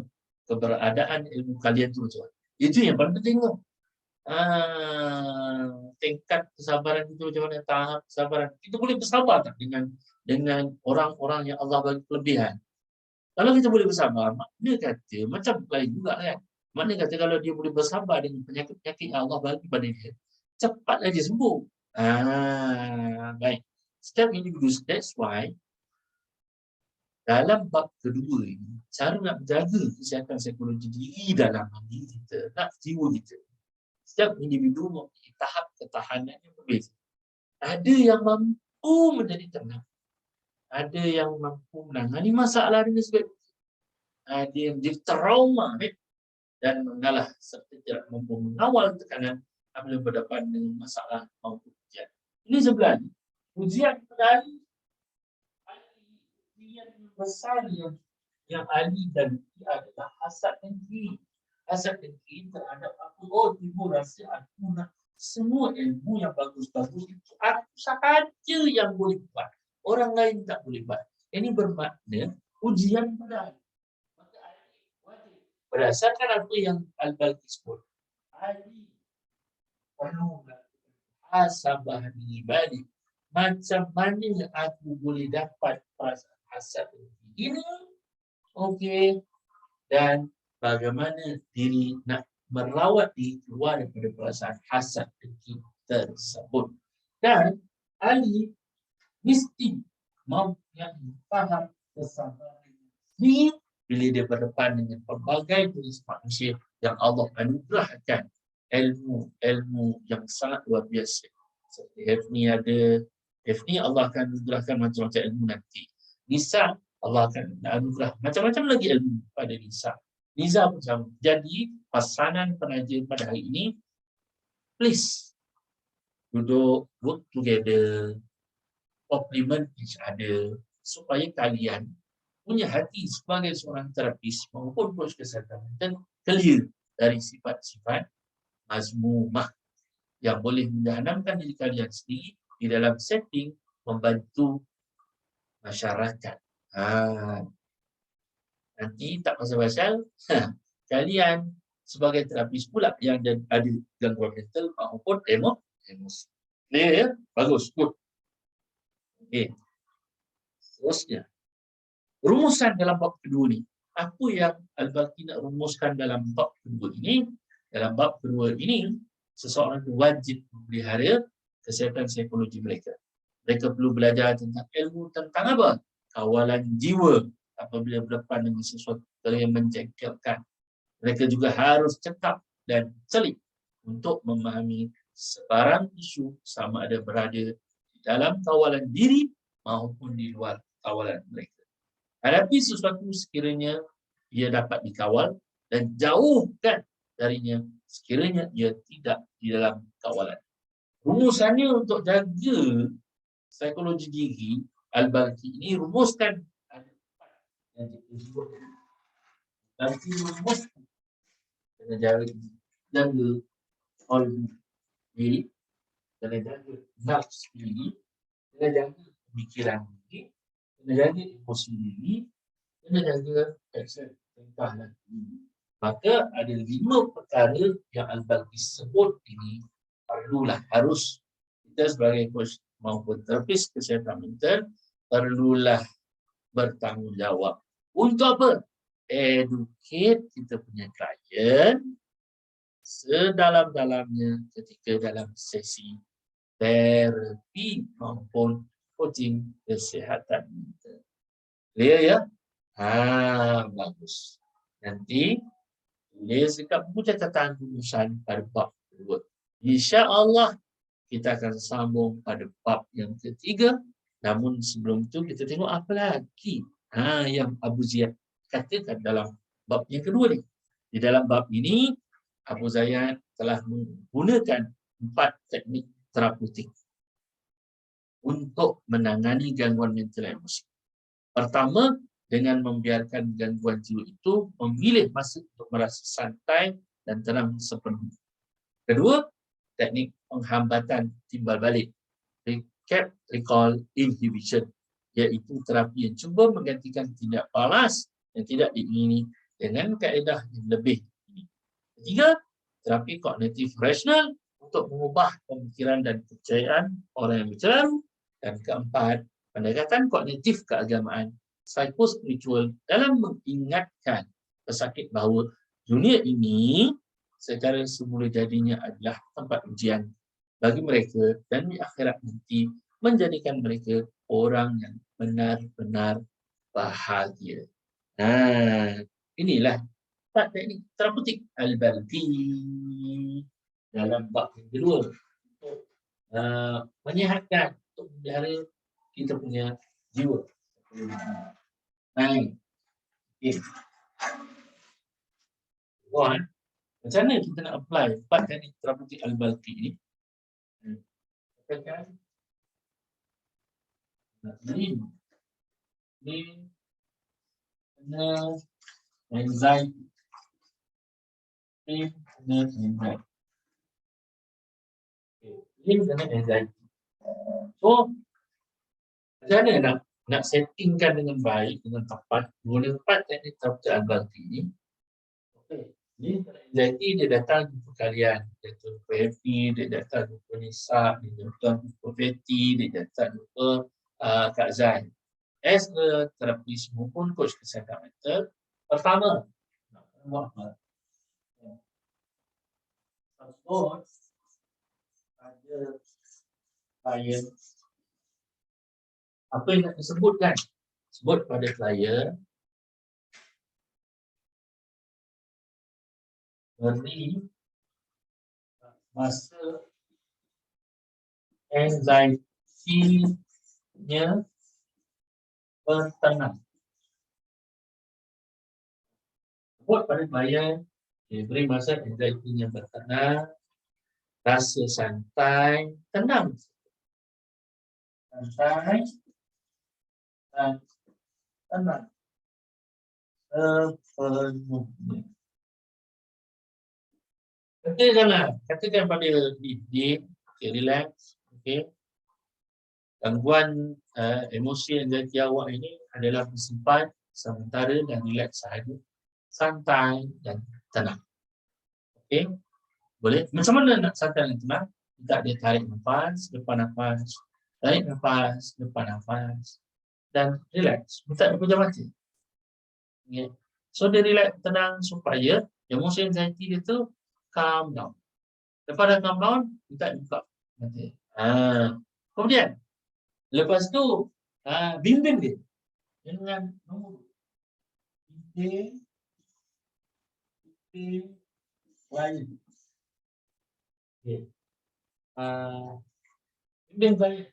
Speaker 1: keberadaan ilmu kalian tu macam mana. Itu yang paling penting tu. Tingkat kesabaran itu macam mana, tahap kesabaran. Kita boleh bersabar tak dengan orang-orang yang Allah bagi kelebihan. Kalau kita boleh bersabar, maknanya kata macam lain juga kan. Maknanya kata kalau dia boleh bersabar dengan penyakit-penyakit yang Allah bagi pada dia, cepatlah dia sembuh. Baik. Setiap individu, that's why dalam bab kedua ini, cara nak menjaga kesihatan psikologi diri dalam diri kita, nak jiwa kita. Setiap individu mempunyai tahap ketahanan yang berbeza. Ada yang mampu menjadi tenang. Ada yang mampu menangani masalah dengan sebaik. Ada yang jadi trauma dan mengalah serta tidak mampu mengawal tekanan apabila berdepan dengan masalah maupun ujian. Ini sebenarnya ujian dari ujian besar yang Ali dan adalah hasad dengki. Hasad dengki terhadap aku. Timbul rasa aku nak semua ilmu yang bagus-bagus itu aku sahaja yang boleh buat. Orang lain tak boleh buat. Ini bermakna ujian pada Ali. Maka Ali wajib berdasarkan apa yang Al-Balqi sebut. Ali perlu muhasabah diri balik. Macam mana aku boleh dapat perasaan hasad ini? Okey. Dan bagaimana diri nak merawat diri keluar daripada perasaan hasad tersebut. Dan Ali mesti mempunyai tahap kesabaran ini bila dia berdepan dengan pelbagai jenis manusia yang Allah anugerahkan ilmu yang sangat luar biasa. Seperti Hefni Allah akan anugerahkan macam-macam ilmu nanti. Nisa Allah akan anugerah macam-macam lagi ilmu pada Nisa. Niza pun sama. Jadi pasangan penaja pada hari ini, please duduk, work together, compliment each other, supaya kalian punya hati sebagai seorang terapis maupun coach kesihatan dan clear dari sifat-sifat mazmumah yang boleh menanamkan diri kalian sendiri di dalam setting membantu masyarakat. Nanti tak pasal-pasal, kalian sebagai terapis pula yang ada gangguan mental maupun emosi. Clear ya? Bagus, good. Okay. Terusnya, rumusan dalam bab kedua ni. Apa yang Al-Balqi nak rumuskan dalam bab kedua ini? Dalam bab kedua ini, seseorang wajib memelihara kesihatan psikologi mereka. Mereka perlu belajar tentang ilmu tentang apa? Kawalan jiwa apabila berdepan dengan sesuatu yang menjengkelkan. Mereka juga harus cekap dan celik untuk memahami sebarang isu sama ada berada di dalam kawalan diri maupun di luar kawalan mereka. Hadapi sesuatu sekiranya ia dapat dikawal dan jauhkan darinya sekiranya ia tidak di dalam kawalan. Rumusannya untuk jaga psikologi diri, Al-Balqi ini rumuskan yang disebut nanti rumuskan kena jaga qalbi diri, kena jaga nafs diri, kena jaga pemikiran diri, kena jaga emosi diri, kena jaga action tingkah laku. Maka ada 5 perkara yang Al-Balqi sebut ini harus kita sebagai coach maupun terapis kesihatan mental perlulah bertanggungjawab. Untuk apa? Educate kita punya klien sedalam-dalamnya ketika dalam sesi terapi maupun coaching kesihatan mental. Clear ya? Bagus. Nanti tulis dekat buku catatan rumusan pada bab kedua. InsyaAllah kita akan sambung pada bab yang ketiga. Namun sebelum itu kita tengok apa lagi yang Abu Ziyad katakan dalam bab yang kedua ni. Di dalam bab ini Abu Ziyad telah menggunakan 4 teknik terapeutik untuk menangani gangguan mental emosi. Pertama, dengan membiarkan gangguan jiwa itu memilih masa untuk merasa santai dan tenang sepenuhnya. Kedua, teknik penghambatan timbal balik, recap, recall, inhibition, iaitu terapi yang cuba menggantikan tindak balas yang tidak diingini dengan kaedah yang lebih ini. Ketiga, terapi kognitif rasional untuk mengubah pemikiran dan kepercayaan orang yang bercelaru. Dan keempat, pendekatan kognitif keagamaan, psikospiritual dalam mengingatkan pesakit bahawa dunia ini secara semula jadinya adalah tempat ujian bagi mereka dan di akhirat nanti menjadikan mereka orang yang benar-benar bahagia. Inilah 4 teknik terapeutik Al-Balqi dalam bab yang kedua untuk menyihatkan, untuk memelihara kita punya jiwa. Baik. Okay. Macam mana kita nak apply 4 teknik terapeutik Al-Balqi ni? Katakan ni kena anxiety. Ni kena anxiety. Ni kena anxiety. So, macam mana nak settingkan dengan baik, dengan tepat, guna 4 teknik terapeutik Al-Balqi ni? Okay. Ni anxiety dia datang jumpa kalian, dia jumpa Happy, dia datang jumpa Nisa, dia datang jumpa Betty, dia datang jumpa Kak Zai. As a terapis maupun coach kesihatan mental, pertama nak buat apa? Sebut ada klien, apa yang nak disebutkan? Sebut pada klien beri masa anxiety-nya bertenang. Sebut pada klien, beri masa anxiety-nya bertenang rasa santai, tenang. Santai dan tenang. Sepenuhnya. Katakan pada diri, okay, relax, okay. Gangguan emosi anxiety awak ini adalah bersifat sementara dan relax sahaja, santai dan tenang. Okey, boleh? Macam mana nak santai dan tenang? Kita dia tarik nafas, lepas nafas, tarik nafas, lepas nafas dan relax. Minta dia pejam mata. Okay. So dia relax, tenang supaya emosi anxiety dia tu calm down. Lepas dah calm down, minta buka mata. Kemudian lepas tu bimbing dia dengan nombor bimbing lain. Okay. Bimbing lain.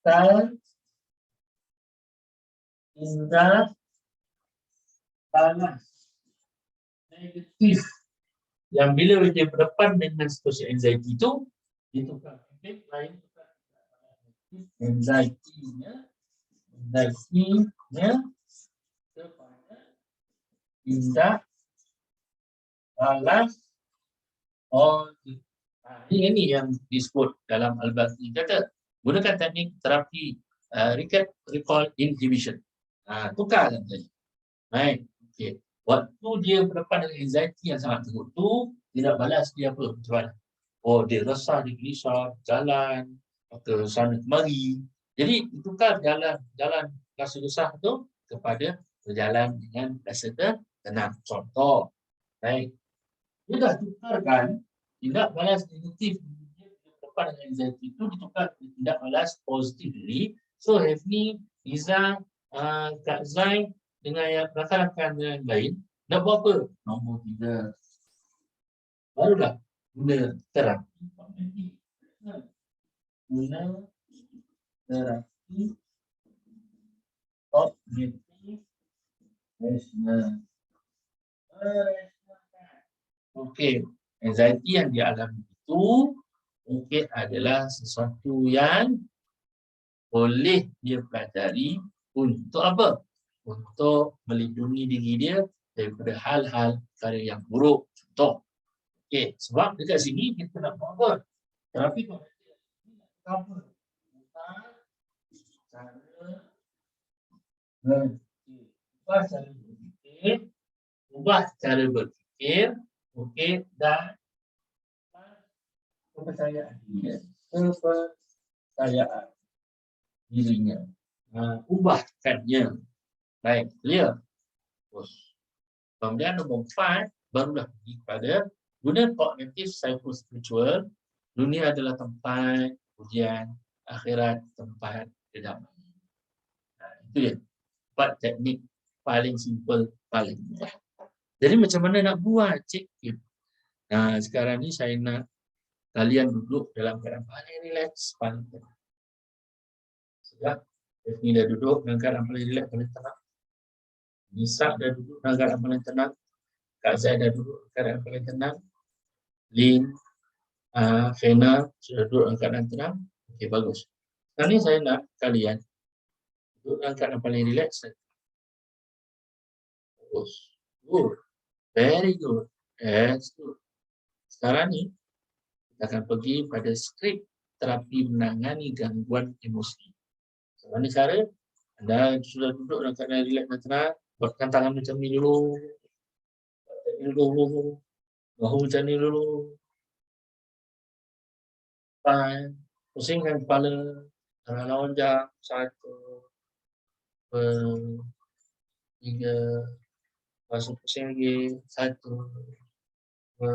Speaker 1: Tal, indah, panas, negatif. Yang bila dia berdepan dengan situasi anxiety itu, ditukar bimbing lain. Anxiety-nya kepada indah, panas, ini yang disebut dalam Al-Baghdadi kata gunakan teknik terapi recall inhibition. Tukar tadi. Baik. Okey. Waktu dia berdepan dengan anxiety yang sangat teruk tu, tidak balas dia apa? Macam mana? Oh, dia resah, dia gelisah, jalan ke sana kemari. Jadi tukar jalan rasa resah tu kepada berjalan dengan rasa tenang. Contoh. Baik. Dia dah tukarkan tindak balas negatif depan dengan anxiety itu ditukar tindak balas positif diri. So Hefni, Iza, Kak Zai dengan yang rakan-rakan yang lain nak buat apa? Nombor 3. Barulah guna terapi kognitif. Guna terapi kognitif rasional. Okey, anxiety yang dialami itu mungkin adalah sesuatu yang boleh dia pelajari untuk apa? Untuk melindungi diri dia daripada hal-hal perkara yang buruk. Contoh. Okey, sebab dekat sini kita nak buat apa? Terapi kognitif apa? Ubah cara berfikir, okey, dan kepercayaan dirinya. Ubahkannya. Baik, clear. Kemudian nombor 4, barulah pergi kepada guna kognitif psychospiritual. Dunia adalah tempat ujian, akhirat tempat kedamaian. Itu dia. 4 teknik paling simple, paling mudah. Jadi macam mana nak buat, Cik Kim? Sekarang ni saya nak kalian duduk dalam keadaan paling relax, paling tenang. Sudah, Ni dah duduk dalam keadaan paling relax, paling tenang. Nisa dah duduk dalam keadaan paling tenang. Kak Zai dah duduk dalam keadaan paling tenang. Lin, Fena sudah duduk dalam keadaan tenang. Okey, bagus. Sekarang ni saya nak kalian duduk dalam keadaan paling relax. Bagus. Good. Very good. That's good. Sekarang ni, kita akan pergi pada skrip terapi menangani gangguan emosi. Bagaimana cara? Anda sudah duduk dalam keadaan relax dan tenang, buatkan tangan macam ni dulu. Bahu macam ni dulu. Pusingkan kepala. Tangan lonjak. 1, 2, 3. Lepas pusing lagi. 1, 2,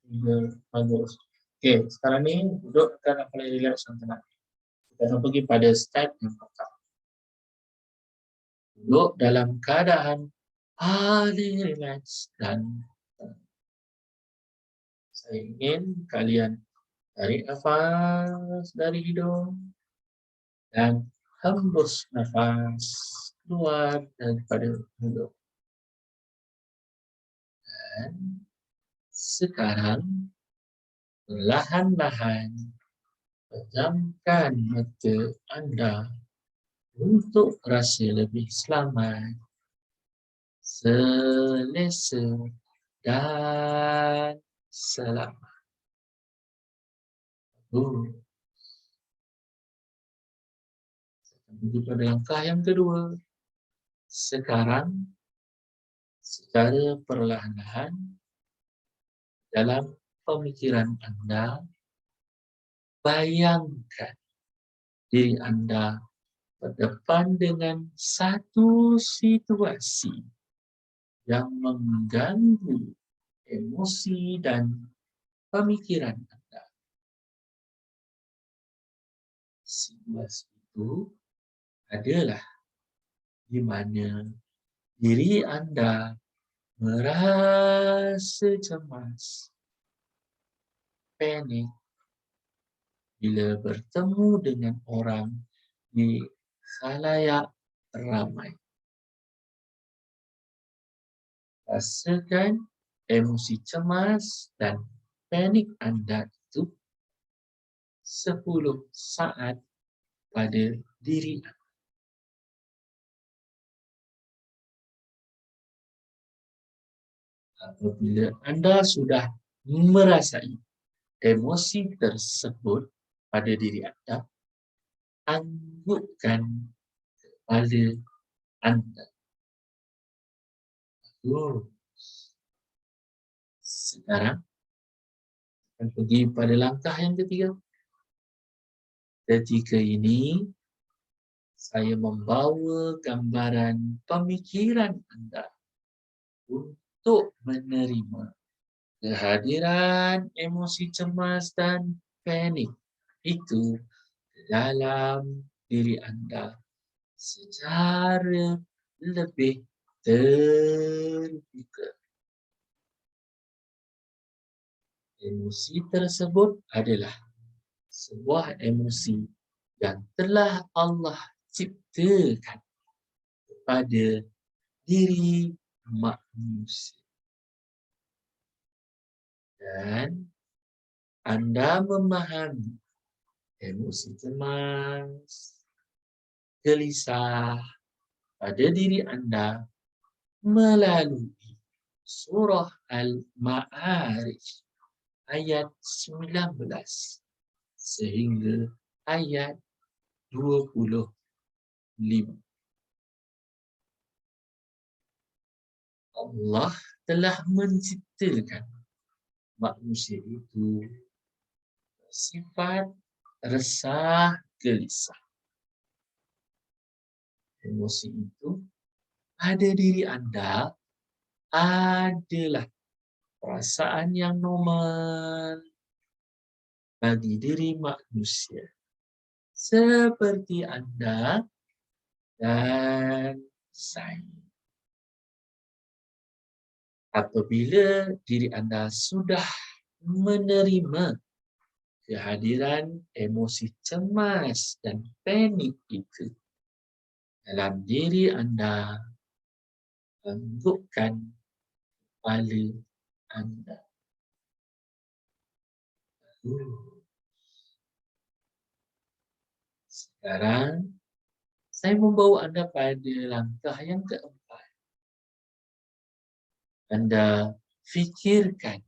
Speaker 1: 3. Bagus. Okey, sekarang ni duduk dalam paling relax dan tenang. Kita akan pergi pada step yang pertama. Duduk dalam keadaan paling relax dan tenang. Saya ingin kalian tarik nafas dari hidung dan hembus nafas keluar daripada mulut. Dan sekarang perlahan-lahan pejamkan mata anda untuk rasa lebih selamat, selesa dan selamat. Pergi pada langkah yang kedua. Sekarang, secara perlahan-lahan dalam pemikiran anda, bayangkan diri anda berdepan dengan satu situasi yang mengganggu emosi dan pemikiran anda. Situasi itu adalah di mana diri anda merasa cemas, panik bila bertemu dengan orang di khalayak ramai. Rasakan emosi cemas dan panik anda itu 10 saat pada diri anda. Apabila anda sudah merasai emosi tersebut pada diri anda, anggukkan kepala anda. Sekarang akan pergi pada langkah yang ketiga. Ketika ini, saya membawa gambaran pemikiran anda untuk menerima kehadiran emosi cemas dan panik itu dalam diri anda secara lebih terbuka. Emosi tersebut adalah sebuah emosi yang telah Allah ciptakan kepada diri manusia. Dan anda memahami emosi cemas, gelisah pada diri anda melalui surah Al-Ma'arij ayat 19 sehingga ayat 25. Allah telah menciptakan manusia itu bersifat resah, gelisah. Emosi itu pada diri anda adalah perasaan yang normal bagi diri manusia. Seperti anda dan saya. Apabila diri anda sudah menerima kehadiran emosi cemas dan panik itu dalam diri anda, anggukkan kepala anda. Sekarang, saya membawa anda pada langkah yang keempat. Anda fikirkan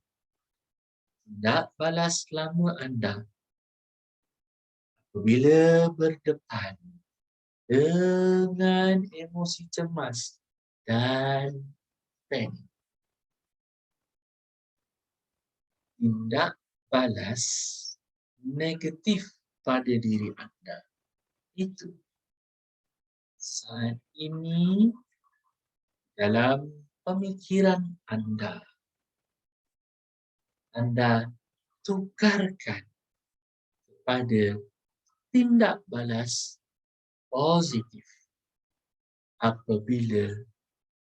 Speaker 1: tindak balas lama anda apabila berdepan dengan emosi cemas dan panik. Tindak balas negatif pada diri anda itu saat ini dalam pemikiran anda. Anda tukarkan kepada tindak balas positif apabila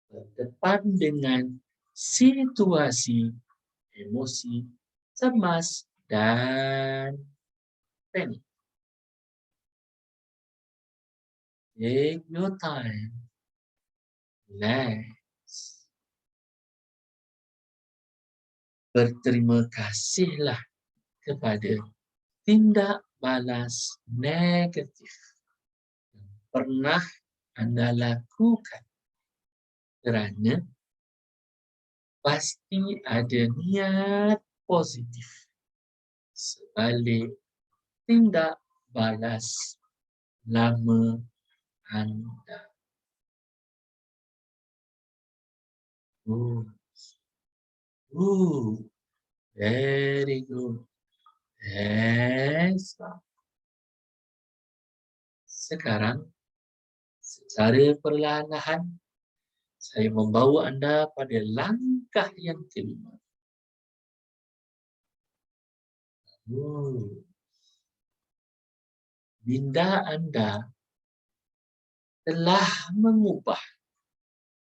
Speaker 1: berdepan dengan situasi emosi cemas dan panik. Take your time. Relax. Berterima kasihlah kepada tindak balas negatif yang pernah Anda lakukan, kerana pasti ada niat positif sebalik tindak balas lama Anda. Very good. Yes. Sekarang, secara perlahan-lahan, saya membawa anda pada langkah yang kelima. Minda anda telah mengubah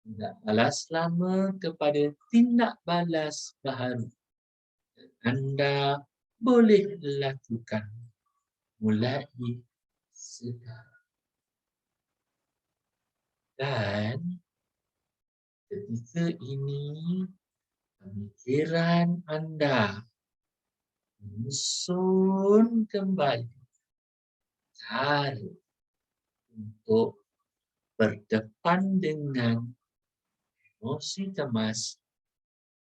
Speaker 1: tindak balas lama kepada tindak balas baharu. Anda boleh lakukan mulai sekarang. Dan ketika ini pemikiran anda menyusun kembali cara untuk berdepan dengan emosi cemas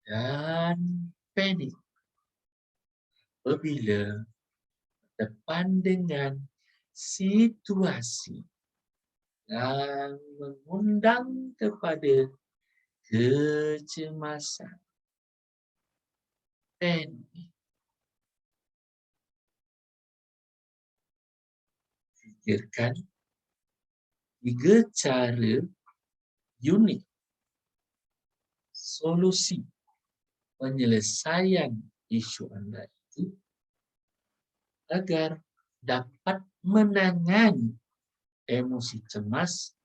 Speaker 1: dan panik. Apabila berdepan dengan situasi yang mengundang kepada kecemasan, panik, fikirkan 3 cara unik solusi penyelesaian isu anda itu agar dapat menangani emosi cemas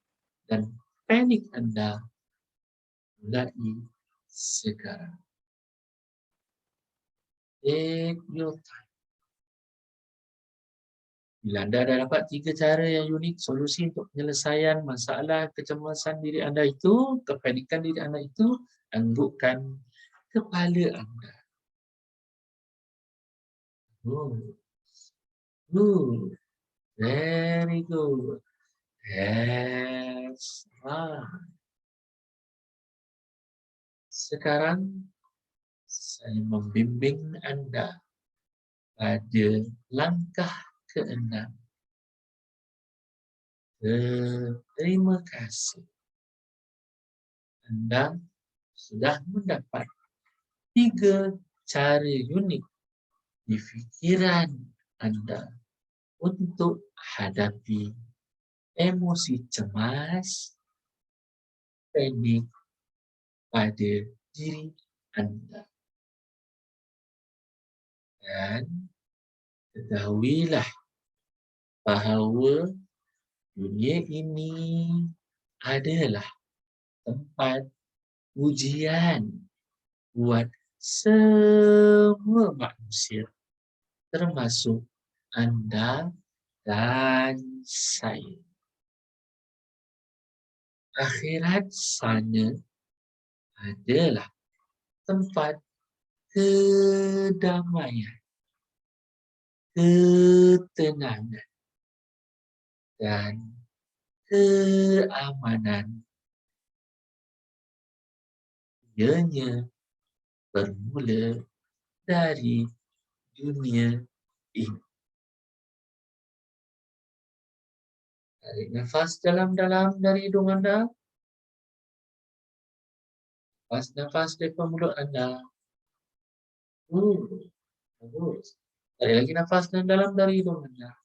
Speaker 1: dan panik anda mulai sekarang. Take your time. Bila anda dah dapat 3 cara yang unik solusi untuk penyelesaian masalah kecemasan diri anda itu, kepanikan diri anda itu, anggukkan kepala anda. Very good. That's right. Sekarang saya membimbing anda pada langkah ke-6. Terima kasih. Anda sudah mendapat 3 cara unik di fikiran anda untuk hadapi emosi cemas, panik pada diri anda. Dan ketahuilah bahawa dunia ini adalah tempat ujian buat semua manusia, termasuk anda dan saya. Akhirat sana adalah tempat kedamaian, ketenangan, dan keamanan. Ianya bermula dari dunia ini. Tarik nafas dalam-dalam dari hidung anda. Lepas nafas dari mulut anda. Bagus. Tarik lagi nafas dalam dari hidung anda.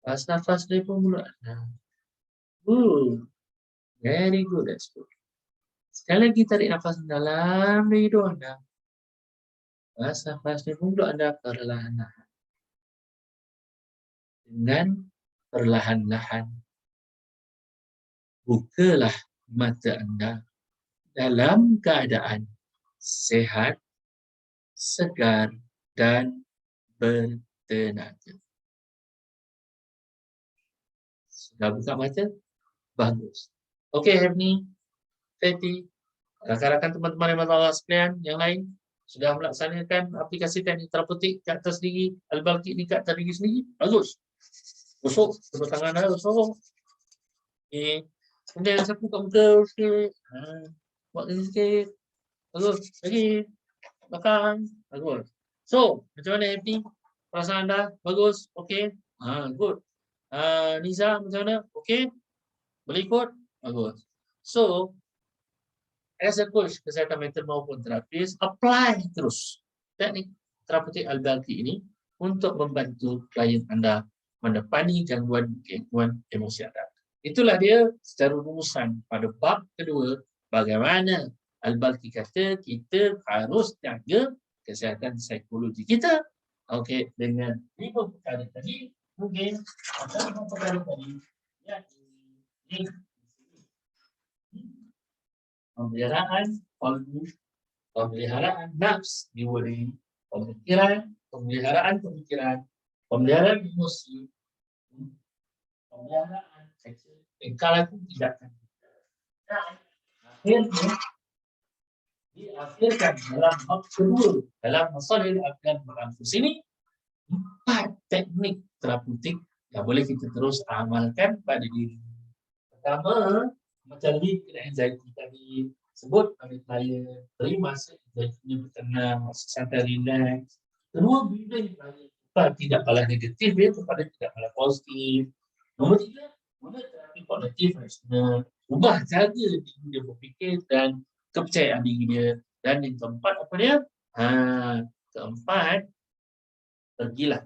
Speaker 1: Lepas nafas dari mulut anda. Very good. That's good. Sekali lagi tarik nafas dalam dari hidung anda. Lepas nafas dari mulut anda perlahan-lahan. Dengan perlahan-lahan, bukalah mata anda dalam keadaan sehat, segar, dan bertenaga. Sudah buka mata? Bagus. Okey, Hebni, Feti, rakan-rakan teman-teman yang Allah sekalian, yang lain, Sudah melaksanakan aplikasi teknik terapeutik kat atas diri, Al-Balqi ni kat atas diri sendiri, bagus. Gosok, kedua tangan dah, gosok. Okay. Kemudian sapu kat muka, okey. Buat ni sikit. Bagus. Lagi. Belakang. Bagus. So, macam mana happy? Perasaan anda? Bagus. Okey. Good. Niza, macam mana? Okey. Boleh ikut? Bagus. So, as a coach kesihatan mental maupun terapis, apply terus teknik terapeutik Al-Balqi ini untuk membantu klien anda mendepani gangguan emosi anda. Itulah dia secara rumusan pada bab kedua, bagaimana Al-Balqi kata kita harus jaga kesihatan psikologi kita. Okey, dengan 5 perkara tadi, mungkin 5 perkara tadi yang ini pemeliharaan qalbu, pemeliharaan nafs diri, pemeliharaan pemikiran, pemeliharaan emosi, pemeliharaan tingkah laku tindakan. Akhirnya diakhirkan dalam bab kedua dalam Masalihul Abdan wal Anfus ini 4 teknik terapeutik yang boleh kita terus amalkan pada diri. Pertama, macam ni anxiety tadi sebut pada klien, beri masa anxiety bertenang, masa santai relax. Kedua, bimbing klien tidak malah negatif dia kepada tidak malah positif. Nombor 3, guna terapi kognitif rasional, ubah cara dia berfikir dan kepercayaan diri dia. Dan yang keempat apa dia? Keempat, pergilah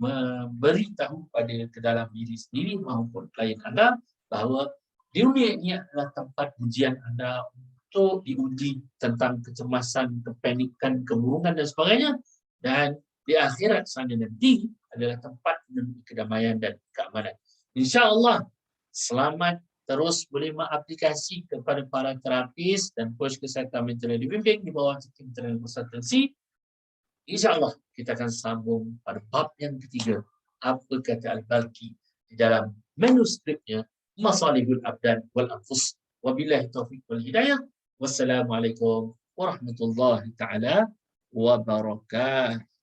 Speaker 1: memberitahu pada ke dalam diri sendiri maupun klien anda bahawa dunia ini adalah tempat ujian anda untuk diuji tentang kecemasan, kepanikan, kemurungan dan sebagainya. Dan di akhirat sana nanti adalah tempat menemui kedamaian dan keamanan. InsyaAllah, selamat terus boleh mengaplikasi kepada para terapis dan coach kesihatan mental yang dibimbing di bawah tim training konsultansi. InsyaAllah kita akan sambung pada bab yang ketiga. Apa kata Al-Balqi di dalam manuskripnya Masalihul Abdan wal Anfus. Wabillahi taufiq wal hidayah. Wassalamualaikum warahmatullahi taala wabarakatuh.